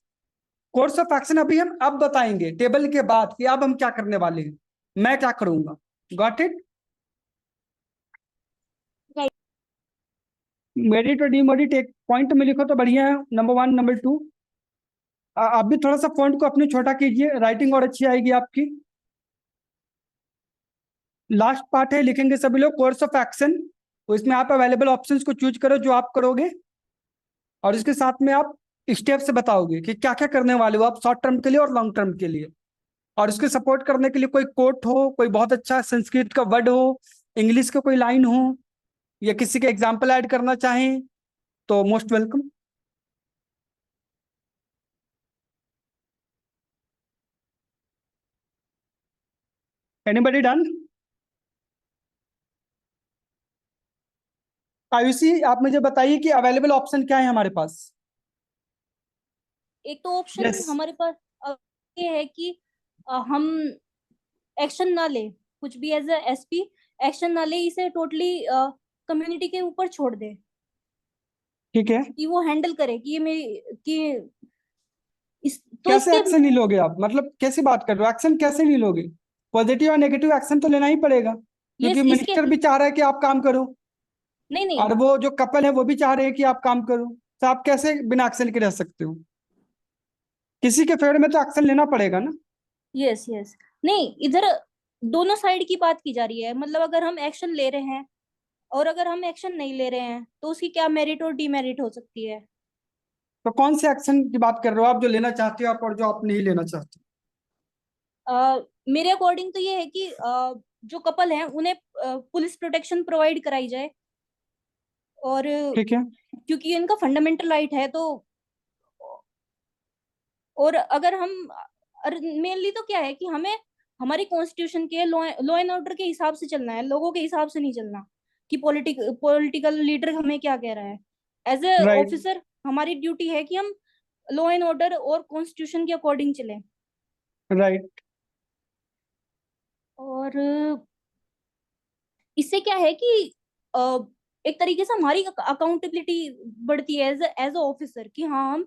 Course of action अभी हम अब बताएंगे टेबल के बाद कि अब हम क्या करने वाले हैं, मैं क्या करूंगा। Got it. Right. मेरिट और डीमेरिट एक पॉइंट में लिखो तो बढ़िया है, नंबर 1 नंबर 2। आप भी थोड़ा सा फॉन्ट को अपने छोटा कीजिए, राइटिंग और अच्छी आएगी आपकी। लास्ट पार्ट है, लिखेंगे सभी लोग कोर्स ऑफ एक्शन, तो इसमें आप अवेलेबल ऑप्शंस को चूज करो जो आप करोगे, और इसके साथ में आप स्टेप से बताओगे कि क्या क्या करने वाले हो आप शॉर्ट टर्म के लिए और लॉन्ग टर्म के लिए। और इसके सपोर्ट करने के लिए कोई कोट हो, कोई बहुत अच्छा संस्कृत का वर्ड हो, इंग्लिश का कोई लाइन हो, या किसी के एग्जाम्पल ऐड करना चाहें तो most welcome. Anybody done? Ayushi, आप मुझे बताइए कि अवेलेबल ऑप्शन क्या है हमारे पास। एक तो ऑप्शन Yes. हमारे पास ये है कि हम एक्शन ना ले, कुछ भी एज अ एसपी एक्शन ना ले, इसे टोटली कम्युनिटी के ऊपर छोड़ दे ठीक है, कि वो हैंडल करे कि ये मेरी कि इस तो कैसे इसके एक्शन नहीं लोगे आप? मतलब कैसी बात कर रहे हो, एक्शन कैसे नहीं लोगे? पॉजिटिव और नेगेटिव एक्शन तो लेना ही पड़ेगा, क्योंकि इसके मिनिस्टर भी चाह रहा है कि आप काम करो, नहीं नहीं और वो जो कपल है वो भी चाह रहे हैं कि आप काम करो। तो आप कैसे बिना एक्शन के रह सकते हो? किसी के फेवर में तो एक्शन लेना पड़ेगा ना। यस यस, नहीं इधर दोनों साइड की बात की जा रही है। मतलब अगर हम एक्शन ले रहे हैं और अगर हम एक्शन नहीं ले रहे हैं तो उसकी क्या मेरिट और डीमेरिट हो सकती है। तो कौन से एक्शन की बात कर रहे हो आप, जो लेना चाहते हो आप और जो आप नहीं लेना चाहते? मेरे अकॉर्डिंग तो ये है कि जो कपल हैं उन्हें पुलिस प्रोटेक्शन प्रोवाइड कराई जाए, और ठीक है, क्योंकि इनका फंडामेंटल राइट है। तो और अगर हम मेनली तो क्या है कि हमें हमारी कॉन्स्टिट्यूशन के लॉ एंड ऑर्डर के हिसाब से चलना है, लोगों के हिसाब से नहीं चलना कि पॉलिटिकल लीडर हमें क्या कह रहा है। As a right. ऑफिसर हमारी ड्यूटी है कि हम लॉ एंड ऑर्डर और कॉन्स्टिट्यूशन के अकॉर्डिंग चलें। राइट। और इससे क्या है कि एक तरीके से हमारी अकाउंटेबिलिटी बढ़ती है एज अ ऑफिसर, कि हाँ हम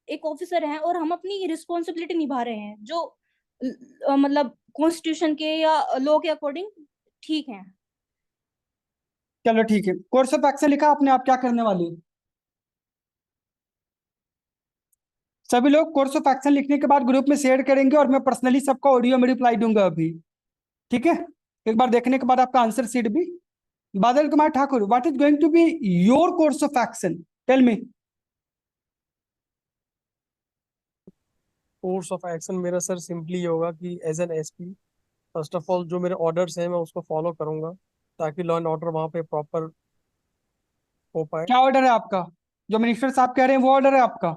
एक ऑफिसर हैं और हम अपनी रिस्पॉन्सिबिलिटी निभा रहे हैं जो मतलब कॉन्स्टिट्यूशन के या लॉ के अकॉर्डिंग ठीक है। चलो ठीक है, कोर्स ऑफ एक्शन लिखा आपने, आप क्या करने वाले हो? सभी लोग कोर्स ऑफ एक्शन लिखने के बाद ग्रुप में शेयर करेंगे, और मैं पर्सनली सबका ऑडियो में रिप्लाई दूंगा अभी। ठीक है, एक बार देखने के बाद आपका आंसर शीट भी। Badal Kumar Thakur, what is going to be your course of action, tell me. Course of action मेरा सर सिंपली ये होगा कि as an SP first of all जो मेरे ऑर्डर्स हैं मैं उसको फॉलो करूंगा, ताकि लॉ एंड ऑर्डर वहाँ पे प्रॉपर हो पाए। क्या ऑर्डर है आपका? जो मिनिस्टर साहब कह रहे हैं वो ऑर्डर है आपका?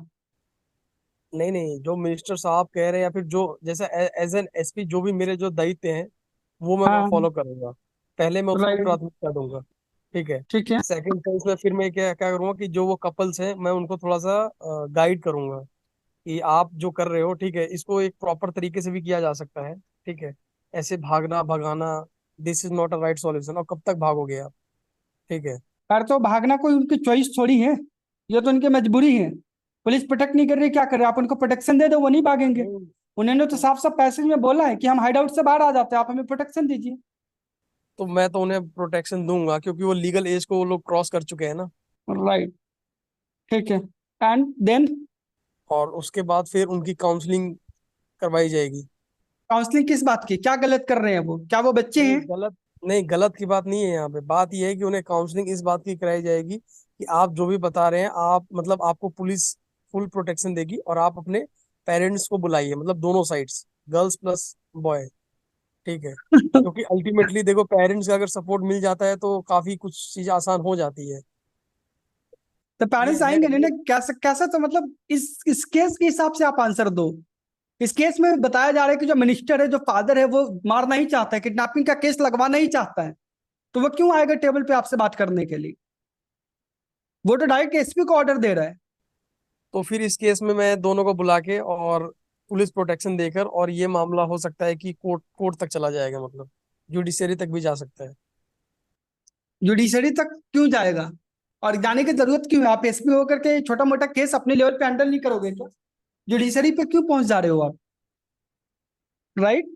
नहीं नहीं, जो मिनिस्टर साहब कह रहे हैं या फिर जो जैसे एज एन एसपी जो भी मेरे जो दायित्व हैं वो मैं हाँ। फॉलो करूंगा। पहले मैं उसको राइट। प्राथमिकता दूंगा। ठीक है। ठीक है। सेकंड फेज में फिर मैं क्या क्या करूंगा कि जो वो कपल्स हैं मैं उनको थोड़ा सा गाइड करूंगा कि आप जो कर रहे हो ठीक है, इसको एक प्रॉपर तरीके से भी किया जा सकता है। ठीक है। ऐसे भागना भगाना, this is not a right solution, और कब तक भागोगे आप। ठीक है। यार, तो भागना कोई उनकी चॉइस थोड़ी है, ये तो उनकी मजबूरी है। पुलिस प्रोटेक्ट नहीं कर रही, क्या करे? आप उनको प्रोटेक्शन दे दो, वो नहीं भागेंगे। नहीं, उन्होंने तो साफ साफ पैसेज में बोला है कि हम हाइड आउट से बाहर आ जाते हैं, आप हमें प्रोटेक्शन दीजिए। तो मैं तो उन्हें प्रोटेक्शन दूंगा क्योंकि वो लीगल एज को वो लोग क्रॉस कर चुके हैं ना। राइट। ठीक है, एंड देन? और उसके बाद फिर उनकी काउंसलिंग करवाई जाएगी। काउंसलिंग किस बात की? क्या गलत कर रहे हैं वो? क्या वो बच्चे नहीं हैं? गलत, नहीं गलत की बात नहीं है यहाँ पे। बात यह है कि उन्हें काउंसलिंग इस बात की कराई जाएगी कि आप जो भी बता रहे हैं, आप मतलब आपको पुलिस फुल प्रोटेक्शन देगी, और आप अपने पेरेंट्स को बुलाइए, मतलब दोनों साइड्स, गर्ल्स प्लस बॉय। ठीक है। क्योंकि अल्टीमेटली देखो, पेरेंट्स का अगर सपोर्ट मिल जाता है तो काफी कुछ चीजें आसान हो जाती है। तो ये पेरेंट्स है आएंगे नहीं ये ना? कैसे कैसे? तो मतलब इस केस के हिसाब से आप आंसर दो। इस केस में बताया जा रहा है कि जो मिनिस्टर है, जो फादर है, वो मारना ही चाहता है, किडनैपिंग का केस लगवाना ही चाहता है। तो वो क्यों आएगा टेबल पे आपसे बात करने के लिए? वो तो डायरेक्ट एसपी को ऑर्डर दे रहा है। तो फिर इस केस में मैं दोनों को बुला के और पुलिस प्रोटेक्शन देकर, और ये मामला हो सकता है कि कोर्ट कोर्ट तक चला जाएगा, मतलब जुडिशरी तक भी जा सकता है। जुडिशरी तक क्यों जाएगा? और जाने की जरूरत क्यों है? आप एसपी होकर के छोटा मोटा केस अपने लेवल पे हैंडल नहीं करोगे क्या? जुडिशरी पे क्यों पहुंच जा रहे हो आप? राइट।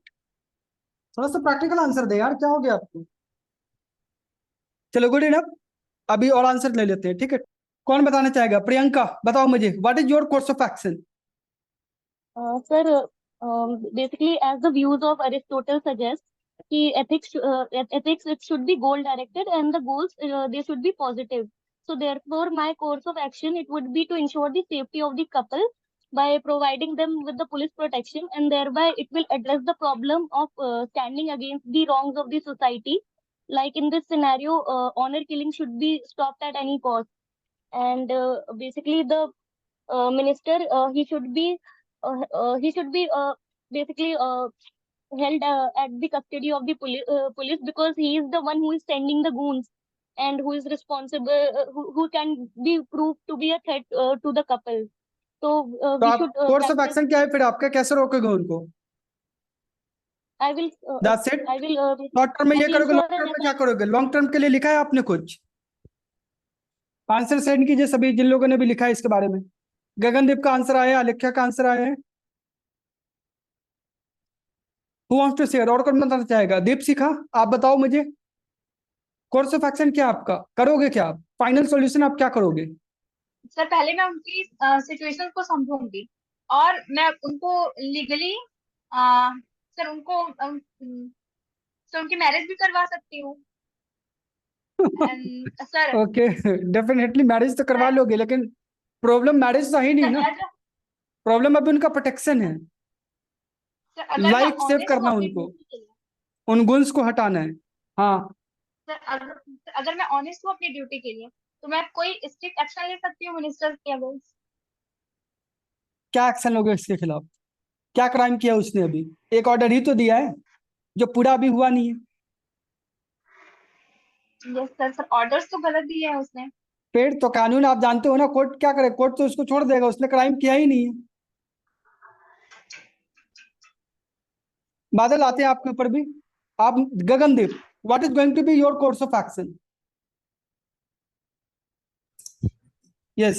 थोड़ा सा प्रैक्टिकल आंसर दे यार, क्या हो गया आपको? चलो गुड इनफ, अभी और आंसर ले लेते हैं, ठीक है? कौन बताना चाहेगा? प्रियंका बताओ मुझे, what is your course of action? Sir, basically, as the views of Aristotle suggest, ethics it should be goal directed, and the goals they should be positive. So therefore, my course of action it would be to ensure the safety of the couple by providing them with the police protection, and thereby it will address the problem of standing against the wrongs of the society. Like in this scenario, honor killing should be stopped at any cost, and basically the minister he should be basically held at the custody of the police, because he is the one who is sending the goons and who is responsible, who can be proved to be a threat to the couple. तो तो we आप should course of practice. Action क्या है फिर आपका, कैसे रोकोगे उनको? I will that's it. I will short term में ये करोगे, इंश्योर लॉन्ग टर्म दैट में क्या करोगे? लॉन्ग टर्म के लिए लिखा है आपने कुछ? आंसर सेंड कीजिए सभी जिन लोगों ने भी लिखा है इसके बारे में। गगनदीप का आंसर आया है, अलेख्या का आंसर आया है। Who wants to share? और कौन बताना चाहेगा? दीप शिखा, आप बताओ मुझे, कोर्स ऑफ एक्शन क्या आपका, करोगे क्या आप? फाइनल सॉल्यूशन आप क्या करोगे? सर पहले मैं उनकी सिचुएशन को समझूंगी और मैं उनको लीगली सर उनको सर उनकी मैरिज भी करवा सकती हूँ. And sir okay, definitely marriage तो करवा सर लोगे, लेकिन प्रॉब्लम मैरिज तो है ही नहीं सर ना। एज प्रॉब्लम अभी उनका प्रोटेक्शन है, सर अगर मैं लाइफ सेव ऑनेस्ट हूँ करना अपनी उनको, ड्यूटी के लिए. उन गुन्स को हटाना है। हाँ, सर अगर मैं ऑनेस्ट हूँ अपनी ड्यूटी के लिए तो मैं कोई स्ट्रिक्ट एक्शन ले सकती हूँ मिनिस्टर के अगेंस्ट. क्या एक्शन लोगे इसके खिलाफ? क्या क्राइम किया उसने? अभी एक ऑर्डर ही तो दिया है जो पूरा अभी हुआ नहीं है। Yes sir. सर ऑर्डर्स तो गलत दिए हैं उसने. फिर तो कानून आप जानते हो ना, कोर्ट क्या करे? कोर्ट तो उसको छोड़ देगा, उसने क्राइम किया ही नहीं है। बादल आते हैं आपके ऊपर भी। आप, Gagandeep, what is going to be your course of action? Yes,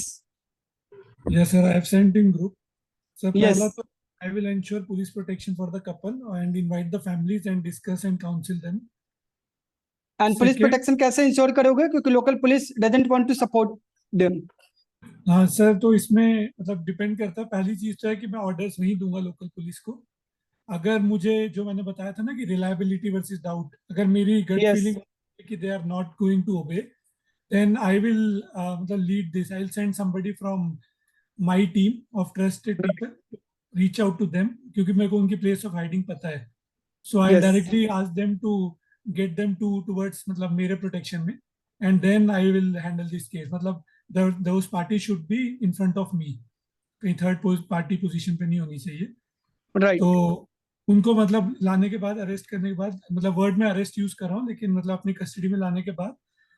Yes, sir. I have sent in group. So yes, पहला तो I will ensure police protection for the couple and invite the families and discuss and counsel them. And police Second, protection कैसे ensure करोगे, क्योंकि local police doesn't want to support them? हाँ sir, तो इसमें मतलब depend करता है. पहली चीज तो है कि मैं ऑर्डर्स नहीं दूंगा लोकल पुलिस को. अगर मुझे, जो मैंने बताया था ना कि रिलायबिलिटी वर्सेस डाउट, अगर मेरी गट यस, फीलिंग कि they are not going to obey, then I will मतलब lead this. I'll send somebody from my team of trusted people to reach out to them क्योंकि मेरे को उनकी place of hiding पता है. So I'll yes, directly ask them to get them towards मतलब मेरे protection में, and then I will handle this case. मतलब those parties should be in front of me. कहीं थर्ड पार्टी पोजीशन पे नहीं होनी चाहिए. राइट, तो उनको मतलब लाने के बाद, अरेस्ट करने के बाद, मतलब वर्ड में अरेस्ट यूज कर रहा हूँ लेकिन मतलब अपनी कस्टडी में लाने के बाद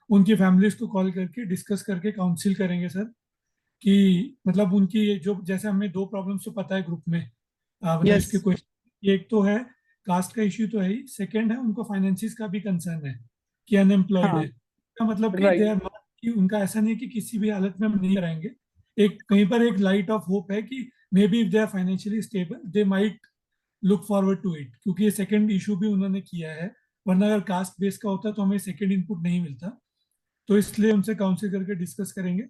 उनकी फैमिलीज को कॉल करके डिस्कस करके काउंसिल करेंगे सर कि मतलब उनकी जो, जैसे हमें दो प्रॉब्लम्स तो पता है ग्रुप में, मतलब यस, इसके क्वेश्चन, एक तो है कास्ट का इश्यू तो है ही, सेकंड है उनको फाइनेंसिस का भी कंसर्न है कि अनएम्प्लॉयड हाँ, है. का मतलब कि दे राइट, आर नॉट, कि उनका ऐसा नहीं है कि किसी भी हालत में हम नहीं कराएंगे. एक कहीं पर एक लाइट ऑफ होप है कि maybe if they are financially stable they might look forward to it, क्योंकि ये सेकंड इशू भी उन्होंने किया है. वरना अगर कास्ट बेस का होता तो हमें सेकंड इनपुट नहीं मिलता. तो इसलिए उनसे काउंसिल करके डिस्कस करेंगे.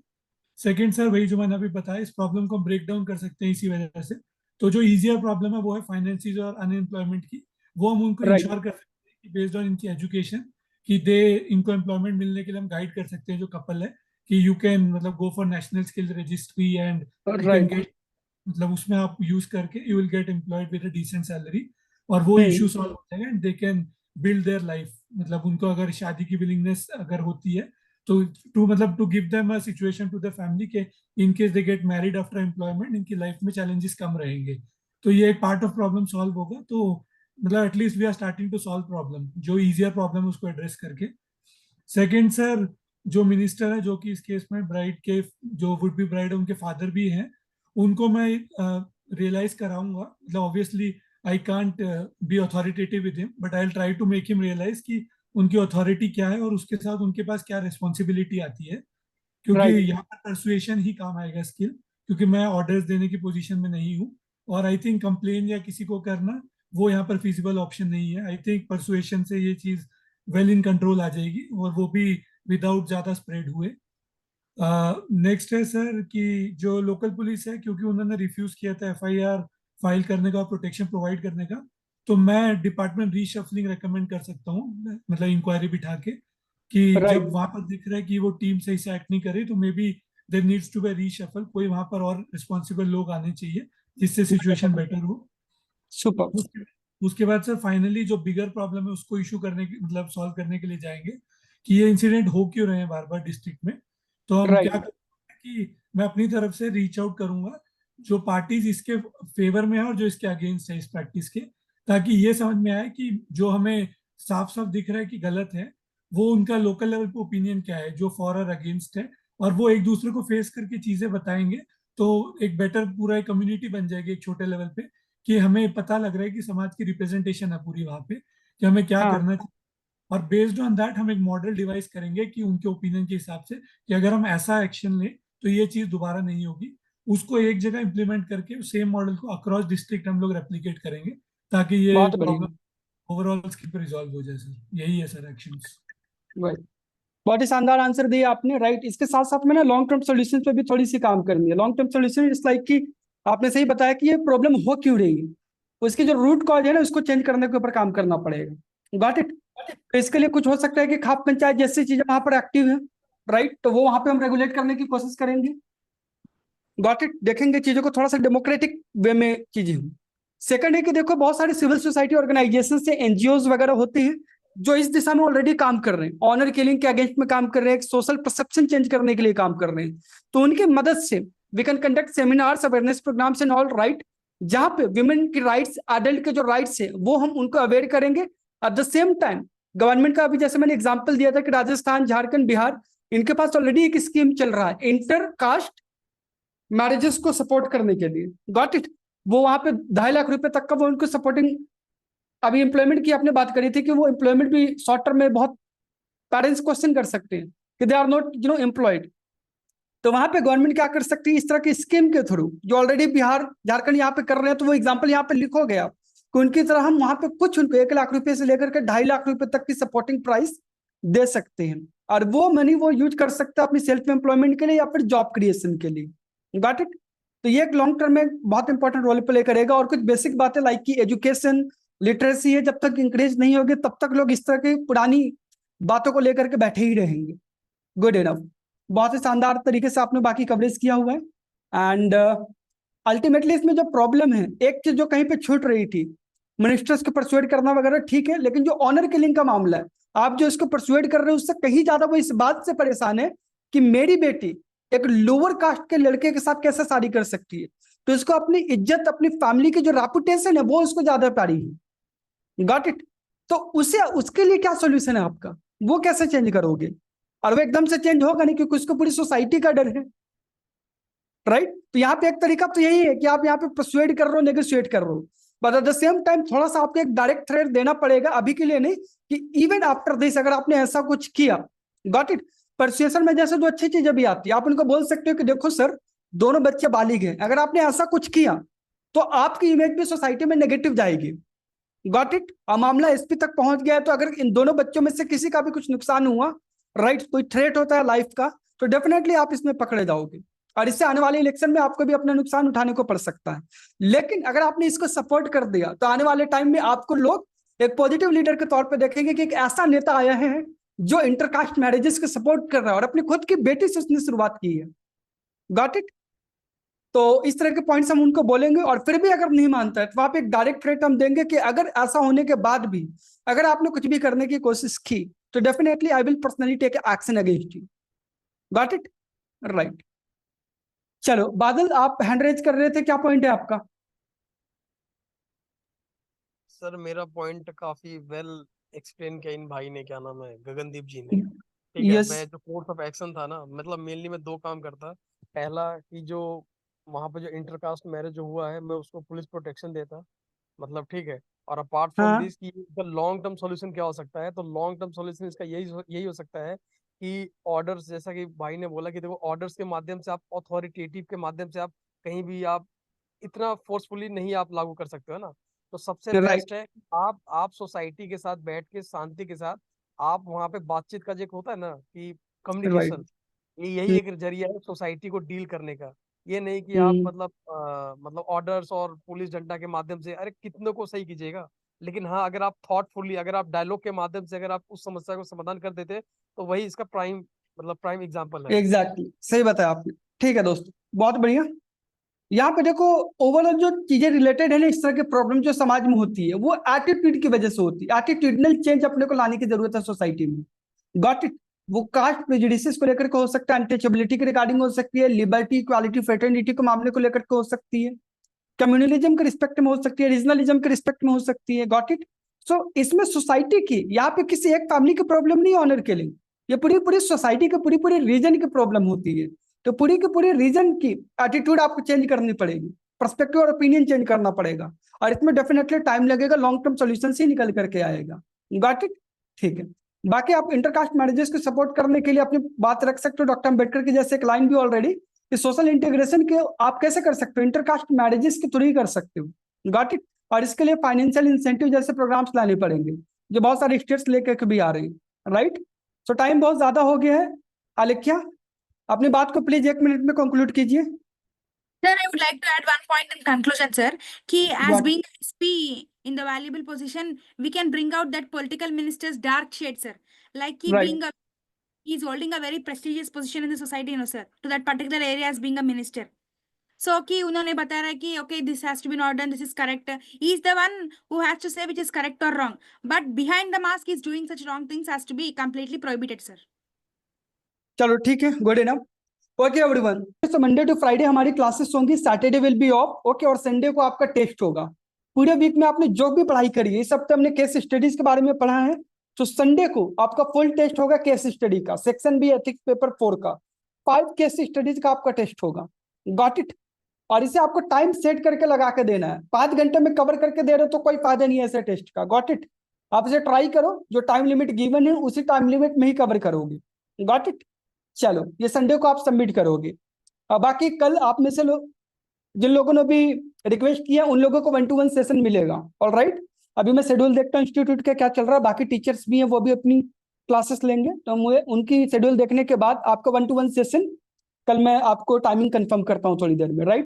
सेकंड सर, वही जो मैंने अभी बताया, इस प्रॉब्लम को हम ब्रेक डाउन कर सकते हैं इसी वजह से. तो जो इजियर प्रॉब्लम है वो है फाइनेंसिस और अनएम्प्लॉयमेंट की. वो हम उनको राइट, इंश्योर कर सकते हैं कि बेस्ड ऑन इनकी एजुकेशन कि दे, इनको एम्प्लॉयमेंट मिलने के लिए हम गाइड कर सकते हैं जो कपल है कि यू कैन मतलब go for national skill registry and you can right, get, मतलब उसमें आप यूज करके you will get employed with a decent salary और वो हम्म, इशू सॉल्व हो जाएगा and they can build their life. मतलब उनको अगर शादी की विलिंगनेस अगर होती है तो टू मतलब to give them a situation to the family के in case they get married after employment इनकी लाइफ में चैलेंजेस कम रहेंगे. तो ये एक पार्ट ऑफ प्रॉब्लम सॉल्व होगा. तो मतलब at least we are starting to solve problem, जो इजियर प्रॉब्लम है उसको एड्रेस करके. सेकेंड सर, जो मिनिस्टर है जो कि इस केस में ब्राइड के, जो वुड बी ब्राइड उनके फादर भी हैं, उनको मैं रियलाइज कराऊंगा. मतलब obviously I can't be authoritative with him but I will try to make him realise कि उनकी अथॉरिटी क्या है और उसके साथ उनके पास क्या रिस्पॉन्सिबिलिटी आती है. क्योंकि राइट, यहाँ पर परसुएशन ही काम आएगा स्किल, क्योंकि मैं ऑर्डर्स देने की पोजीशन में नहीं हूँ. और आई थिंक कंप्लेन या किसी को करना वो यहाँ पर फिजिबल ऑप्शन नहीं है. आई थिंक परसुएशन से ये चीज वेल इन कंट्रोल आ जाएगी और वो भी विदाउट ज्यादा स्प्रेड हुए. नेक्स्ट है सर कि जो लोकल पुलिस है, क्योंकि उन्होंने रिफ्यूज किया था एफआईआर फाइल करने का, प्रोटेक्शन प्रोवाइड करने का, तो मैं डिपार्टमेंट रीशफलिंग रेकमेंड कर सकता हूँ. मतलब इंक्वायरी बिठा के कि राइट, जब वहां पर दिख रहा है कि वो टीम सही से एक्ट नहीं करे तो maybe there needs to be reshuffle. कोई वहां पर और रिस्पॉन्सिबल लोग आने चाहिए जिससे सिचुएशन बेटर हो. सुपर, उसके उसके बाद सर फाइनली जो बिगर प्रॉब्लम है उसको इशू करने की, मतलब सॉल्व करने के लिए जाएंगे कि ये इंसिडेंट हो क्यों रहे हैं बार बार डिस्ट्रिक्ट में. तो हम क्या राइट, करेंगे कि मैं अपनी तरफ से रीच आउट करूंगा जो पार्टीज इसके फेवर में है और जो इसके अगेंस्ट है इस प्रैक्टिस के, ताकि ये समझ में आए कि जो हमें साफ साफ दिख रहा है कि गलत है, वो उनका लोकल लेवल पे ओपिनियन क्या है जो फॉर और अगेंस्ट है, और वो एक दूसरे को फेस करके चीजें बताएंगे तो एक बेटर पूरा एक कम्युनिटी बन जाएगी एक छोटे लेवल पे, कि हमें पता लग रहा है कि समाज की रिप्रेजेंटेशन है पूरी वहां पे, कि हमें क्या हाँ करना चाहिए। और बेस्ड ऑन दैट हम एक मॉडल डिवाइस करेंगे कि उनके ओपिनियन के हिसाब से कि अगर हम ऐसा एक्शन लें तो ये चीज दोबारा नहीं होगी। उसको एक जगह इंप्लीमेंट करके सेम मॉडल को अक्रॉस डिस्ट्रिक्ट हम लोग रेप्लिकेट करेंगे, ताकि ये बहुत बढ़िया। प्रॉब्लम ओवरऑल स्किल पर रिजॉल्व हो जाए सर। यही है सर एक्शंस। Right. बहुत ही शानदार आंसर दिया आपने, राइट। इसके साथ साथ में ना लॉन्ग टर्म सोल्यूशन पे भी थोड़ी सी काम करनी है। Long term solution it's like कि आपने सही बताया कि ये प्रॉब्लम हो क्यों रही है, उसकी जो रूट कॉज है ना उसको चेंज करने के ऊपर काम करना पड़ेगा। Got it. तो इसके लिए कुछ हो सकता है कि खाप पंचायत जैसी चीजें वहां पर एक्टिव है, राइट, तो वो वहां पे हम रेगुलेट करने की कोशिश करेंगे। Got it. देखेंगे चीजों को थोड़ा सा डेमोक्रेटिक वे में चीजें हों। सेकंड है कि देखो बहुत सारी सिविल सोसाइटी ऑर्गेनाइजेशन से एनजीओज वगैरह होते हैं जो इस दिशा में ऑलरेडी काम कर रहे हैं, ऑनर किलिंग के अगेंस्ट में काम कर रहे हैं, सोशल परसेप्शन चेंज करने के लिए काम कर रहे हैं। तो उनकी मदद से we can conduct seminars, awareness programs and all, right, जहां पे विमेन की राइट्स, एडल्ट के जो राइट्स है वो हम उनको अवेयर करेंगे। At the same time government का अभी जैसे मैंने एग्जाम्पल दिया था कि राजस्थान, झारखंड, बिहार, इनके पास ऑलरेडी एक स्कीम चल रहा है इंटर कास्ट मैरिजेस को सपोर्ट करने के लिए। Got it. वो वहां पे 2.5 लाख रुपए तक का वो उनको सपोर्टिंग, अभी एम्प्लॉयमेंट की आपने बात करी थी कि वो एम्प्लॉयमेंट भी शॉर्ट टर्म में बहुत पेरेंट्स क्वेश्चन कर सकते हैं कि दे आर नॉट एम्प्लॉयड। तो वहां पे गवर्नमेंट क्या कर सकती है, इस तरह की स्कीम के थ्रू जो ऑलरेडी बिहार, झारखंड यहाँ पे कर रहे हैं, तो वो एग्जाम्पल यहाँ पे लिखोगे आप कि उनकी तरह हम वहां पे कुछ उनको 1 लाख रुपए से लेकर के 2.5 लाख रुपए तक की सपोर्टिंग प्राइस दे सकते हैं, और वो मनी वो यूज कर सकता है अपनी सेल्फ एम्प्लॉयमेंट के लिए या फिर जॉब क्रिएशन के लिए। Got it. तो ये एक लॉन्ग टर्म में बहुत इंपॉर्टेंट रोल प्ले करेगा। और कुछ बेसिक बातें लाइक की एजुकेशन, लिटरेसी है, जब तक इंकरेज नहीं होगी तब तक लोग इस तरह की पुरानी बातों को लेकर के बैठे ही रहेंगे। Good enough. बहुत ही शानदार तरीके से आपने बाकी कवरेज किया हुआ है। एंड अल्टीमेटली इसमें जो प्रॉब्लम है, एक चीज जो कहीं पे छूट रही थी, मिनिस्टर्स को परसुएड करना वगैरह ठीक है, लेकिन जो ऑनर किलिंग का मामला है, आप जो इसको परसुएड कर रहे हो उससे कहीं ज्यादा वो इस बात से परेशान है कि मेरी बेटी एक लोअर कास्ट के लड़के के साथ कैसे शादी कर सकती है। तो इसको अपनी इज्जत, अपनी फैमिली की जो रेपुटेशन है वो उसको ज्यादा प्यारी है। Got it. तो उसे, उसके लिए क्या सोल्यूशन है आपका, वो कैसे चेंज करोगे? और वो एकदम से चेंज होगा नहीं क्योंकि उसको पूरी सोसाइटी का डर है, राइट। तो यहाँ पे एक तरीका तो यही है कि आप यहाँ पे परसुएड कर रहे हो, नेगोशिएट कर रहे हो, but at the same time थोड़ा सा आपको एक डायरेक्ट थ्रेट देना पड़ेगा, अभी के लिए नहीं, कि इवन आफ्टर दिस अगर आपने ऐसा कुछ किया, गॉट इट। परसुएशन में जैसे जो अच्छी चीजें भी आती है, आप उनको बोल सकते हो कि देखो सर, दोनों बच्चे बालिग हैं, अगर आपने ऐसा कुछ किया तो आपकी इमेज भी सोसाइटी में नेगेटिव जाएगी। Got it. और मामला एसपी तक पहुंच गया है, तो अगर इन दोनों बच्चों में से किसी का भी कुछ नुकसान हुआ, राइट, कोई थ्रेट होता है लाइफ का, तो डेफिनेटली आप इसमें पकड़े जाओगे, और इससे आने वाले इलेक्शन में आपको भी अपना नुकसान उठाने को पड़ सकता है। लेकिन अगर आपने इसको सपोर्ट कर दिया तो आने वाले टाइम में आपको लोग एक पॉजिटिव लीडर के तौर पे देखेंगे कि एक ऐसा नेता आया है जो इंटरकास्ट मैरिजेस को सपोर्ट कर रहा है, और अपनी खुद की बेटी से उसने शुरुआत की है। Got it. तो इस तरह के पॉइंट्स हम उनको बोलेंगे, और फिर भी अगर नहीं मानता है तो वहां पे एक डायरेक्ट थ्रेट हम देंगे कि अगर ऐसा होने के बाद भी अगर आपने कुछ भी करने की कोशिश की तो definitely I will personally take action against you. Got it. Right. चलो बादल, आप हैंड रेज कर रहे थे, क्या पॉइंट है आपका? सर मेरा पॉइंट काफी वेल एक्सप्लेन किया इन भाई ने, क्या नाम है, गगनदीप जी ने। ठीक है। यस। मैं जो कोर्स ऑफ एक्शन था ना, मतलब मेनली मैं 2 काम करता। पहला कि जो वहां पे जो इंटरकास्ट मैरिज जो हुआ है, मैं उसको पुलिस प्रोटेक्शन देता, मतलब ठीक है। और अपार्ट फ्रॉम हाँ दिस की द लॉन्ग टर्म सॉल्यूशन क्या हो सकता है, तो लॉन्ग टर्म सॉल्यूशन इसका यही हो सकता है कि ऑर्डर्स, जैसा कि भाई ने बोला कि देखो ऑर्डर्स के माध्यम से आप, अथॉरिटेटिव के माध्यम से आप कहीं भी आप इतना फोर्सफुली नहीं आप लागू कर सकते हो ना। तो सबसे राइट बेस्ट है आप सोसाइटी के साथ बैठ के शांति के साथ आप वहाँ पे बातचीत का जो एक होता है ना कि राइट। कम्युनिकेशन, ये यही एक जरिया है सोसाइटी को डील करने का। ये नहीं कि आप मतलब ऑर्डर्स और पुलिस डंडा के माध्यम से अरे कितनों को सही कीजिएगा। लेकिन हाँ, अगर आप थॉटफुली, अगर आप डायलॉग के माध्यम से अगर आप उस समस्या को समाधान कर देते, तो वही इसका प्राइम एग्जाम्पल है। एग्जैक्टली सही बताया आपने। ठीक है दोस्तों, बहुत बढ़िया। यहाँ पे देखो ओवरऑल जो चीजें रिलेटेड है ना, इस तरह के प्रॉब्लम जो समाज में होती है वो एटीट्यूड की वजह से होती है। एटीट्यूडनल चेंज अपने को लाने की जरूरत है सोसाइटी में। Got it. वो कास्ट प्रेजुडिसेस को लेकर के हो सकता है, अनटचेबिलिटी के रिगार्डिंग हो सकती है, लिबर्टी, इक्वालिटी, फ्रेटर्निटी के मामले को लेकर के हो सकती है, कम्युनलिज्म के रिस्पेक्ट में हो सकती है, रीजनलिज्म के रिस्पेक्ट में हो सकती है। Got it. सो इसमें सोसाइटी की, यहाँ पे किसी एक फैमिली की प्रॉब्लम नहीं, ऑनर किलिंग, ये पूरी पूरी सोसाइटी की, पूरी पूरी रीजन की प्रॉब्लम होती है। तो पूरी की पूरी रीजन की एटीट्यूड आपको चेंज करनी पड़ेगी, पर्सपेक्टिव और ओपिनियन चेंज करना पड़ेगा, और इसमें डेफिनेटली टाइम लगेगा, लॉन्ग टर्म सॉल्यूशन ही निकल करके आएगा। Got it? ठीक है। बाकी आप इंटरकास्ट मैरिजेस को सपोर्ट करने के लिए अपनी बात रख सकते हो। डॉक्टर अम्बेडकर की जैसे एक लाइन भी ऑलरेडी, सोशल इंटीग्रेशन के आप कैसे कर सकते हो, इंटरकास्ट मैरिजेस के थ्रू ही कर सकते हो। Got it? और इसके लिए फाइनेंशियल इंसेंटिव जैसे प्रोग्राम्स लाने पड़ेंगे, जो बहुत सारे स्टेट्स लेकर के भी आ रही है। राइट? सो टाइम बहुत ज्यादा हो गया है। आलेख्या, अपनी बात को प्लीज 1 मिनट में कंक्लूड कीजिए। Sir, I would like to add one point in conclusion, sir. Ki as Got it. being SP in the valuable position, we can bring out that political minister's dark shade, sir. Like he Right. being a, he's holding a very prestigious position in the society, you know, sir, to that particular area as being a minister. So कि उन्होंने बताया है कि okay, this has to be not done, this is correct. He is the one who has to say which is correct or wrong. But behind the mask, he's doing such wrong things has to be completely prohibited, sir. चलो ठीक है, good enough. Okay everyone, तो Monday to Friday हमारी classes होंगी, Saturday will be of. Okay, और Sunday को आपका test होगा। पूरे वीक में आपने जो भी पढ़ाई करी है, इस हफ्ते हमने केस स्टडीज के बारे में पढ़ा है, तो संडे को आपका फुल टेस्ट होगा केस स्टडी का, सेक्शन बी एथिक्स पेपर 4 का। 5 केस स्टडीज का आपका टेस्ट होगा। Got it? और इसे आपको टाइम सेट करके लगा के देना है। 5 घंटे में कवर करके दे रहे हो तो कोई फायदा नहीं है ऐसे टेस्ट का। Got it? आप इसे ट्राई करो, जो टाइम लिमिट गिवन है उसी टाइम लिमिट में ही कवर करोगे। Got it? चलो, ये संडे को आप सबमिट करोगे। और बाकी कल आप में से लोग जिन लोगों ने भी रिक्वेस्ट किया उन लोगों को 1-to-1 सेशन मिलेगा। ऑलराइट? अभी मैं शेड्यूल देखता हूँ इंस्टीट्यूट का क्या चल रहा है, बाकी टीचर्स भी हैं वो भी अपनी क्लासेस लेंगे, तो मुझे उनकी शेड्यूल देखने के बाद आपका 1-to-1 सेशन कल मैं आपको टाइमिंग कंफर्म करता हूँ थोड़ी देर में। राइट?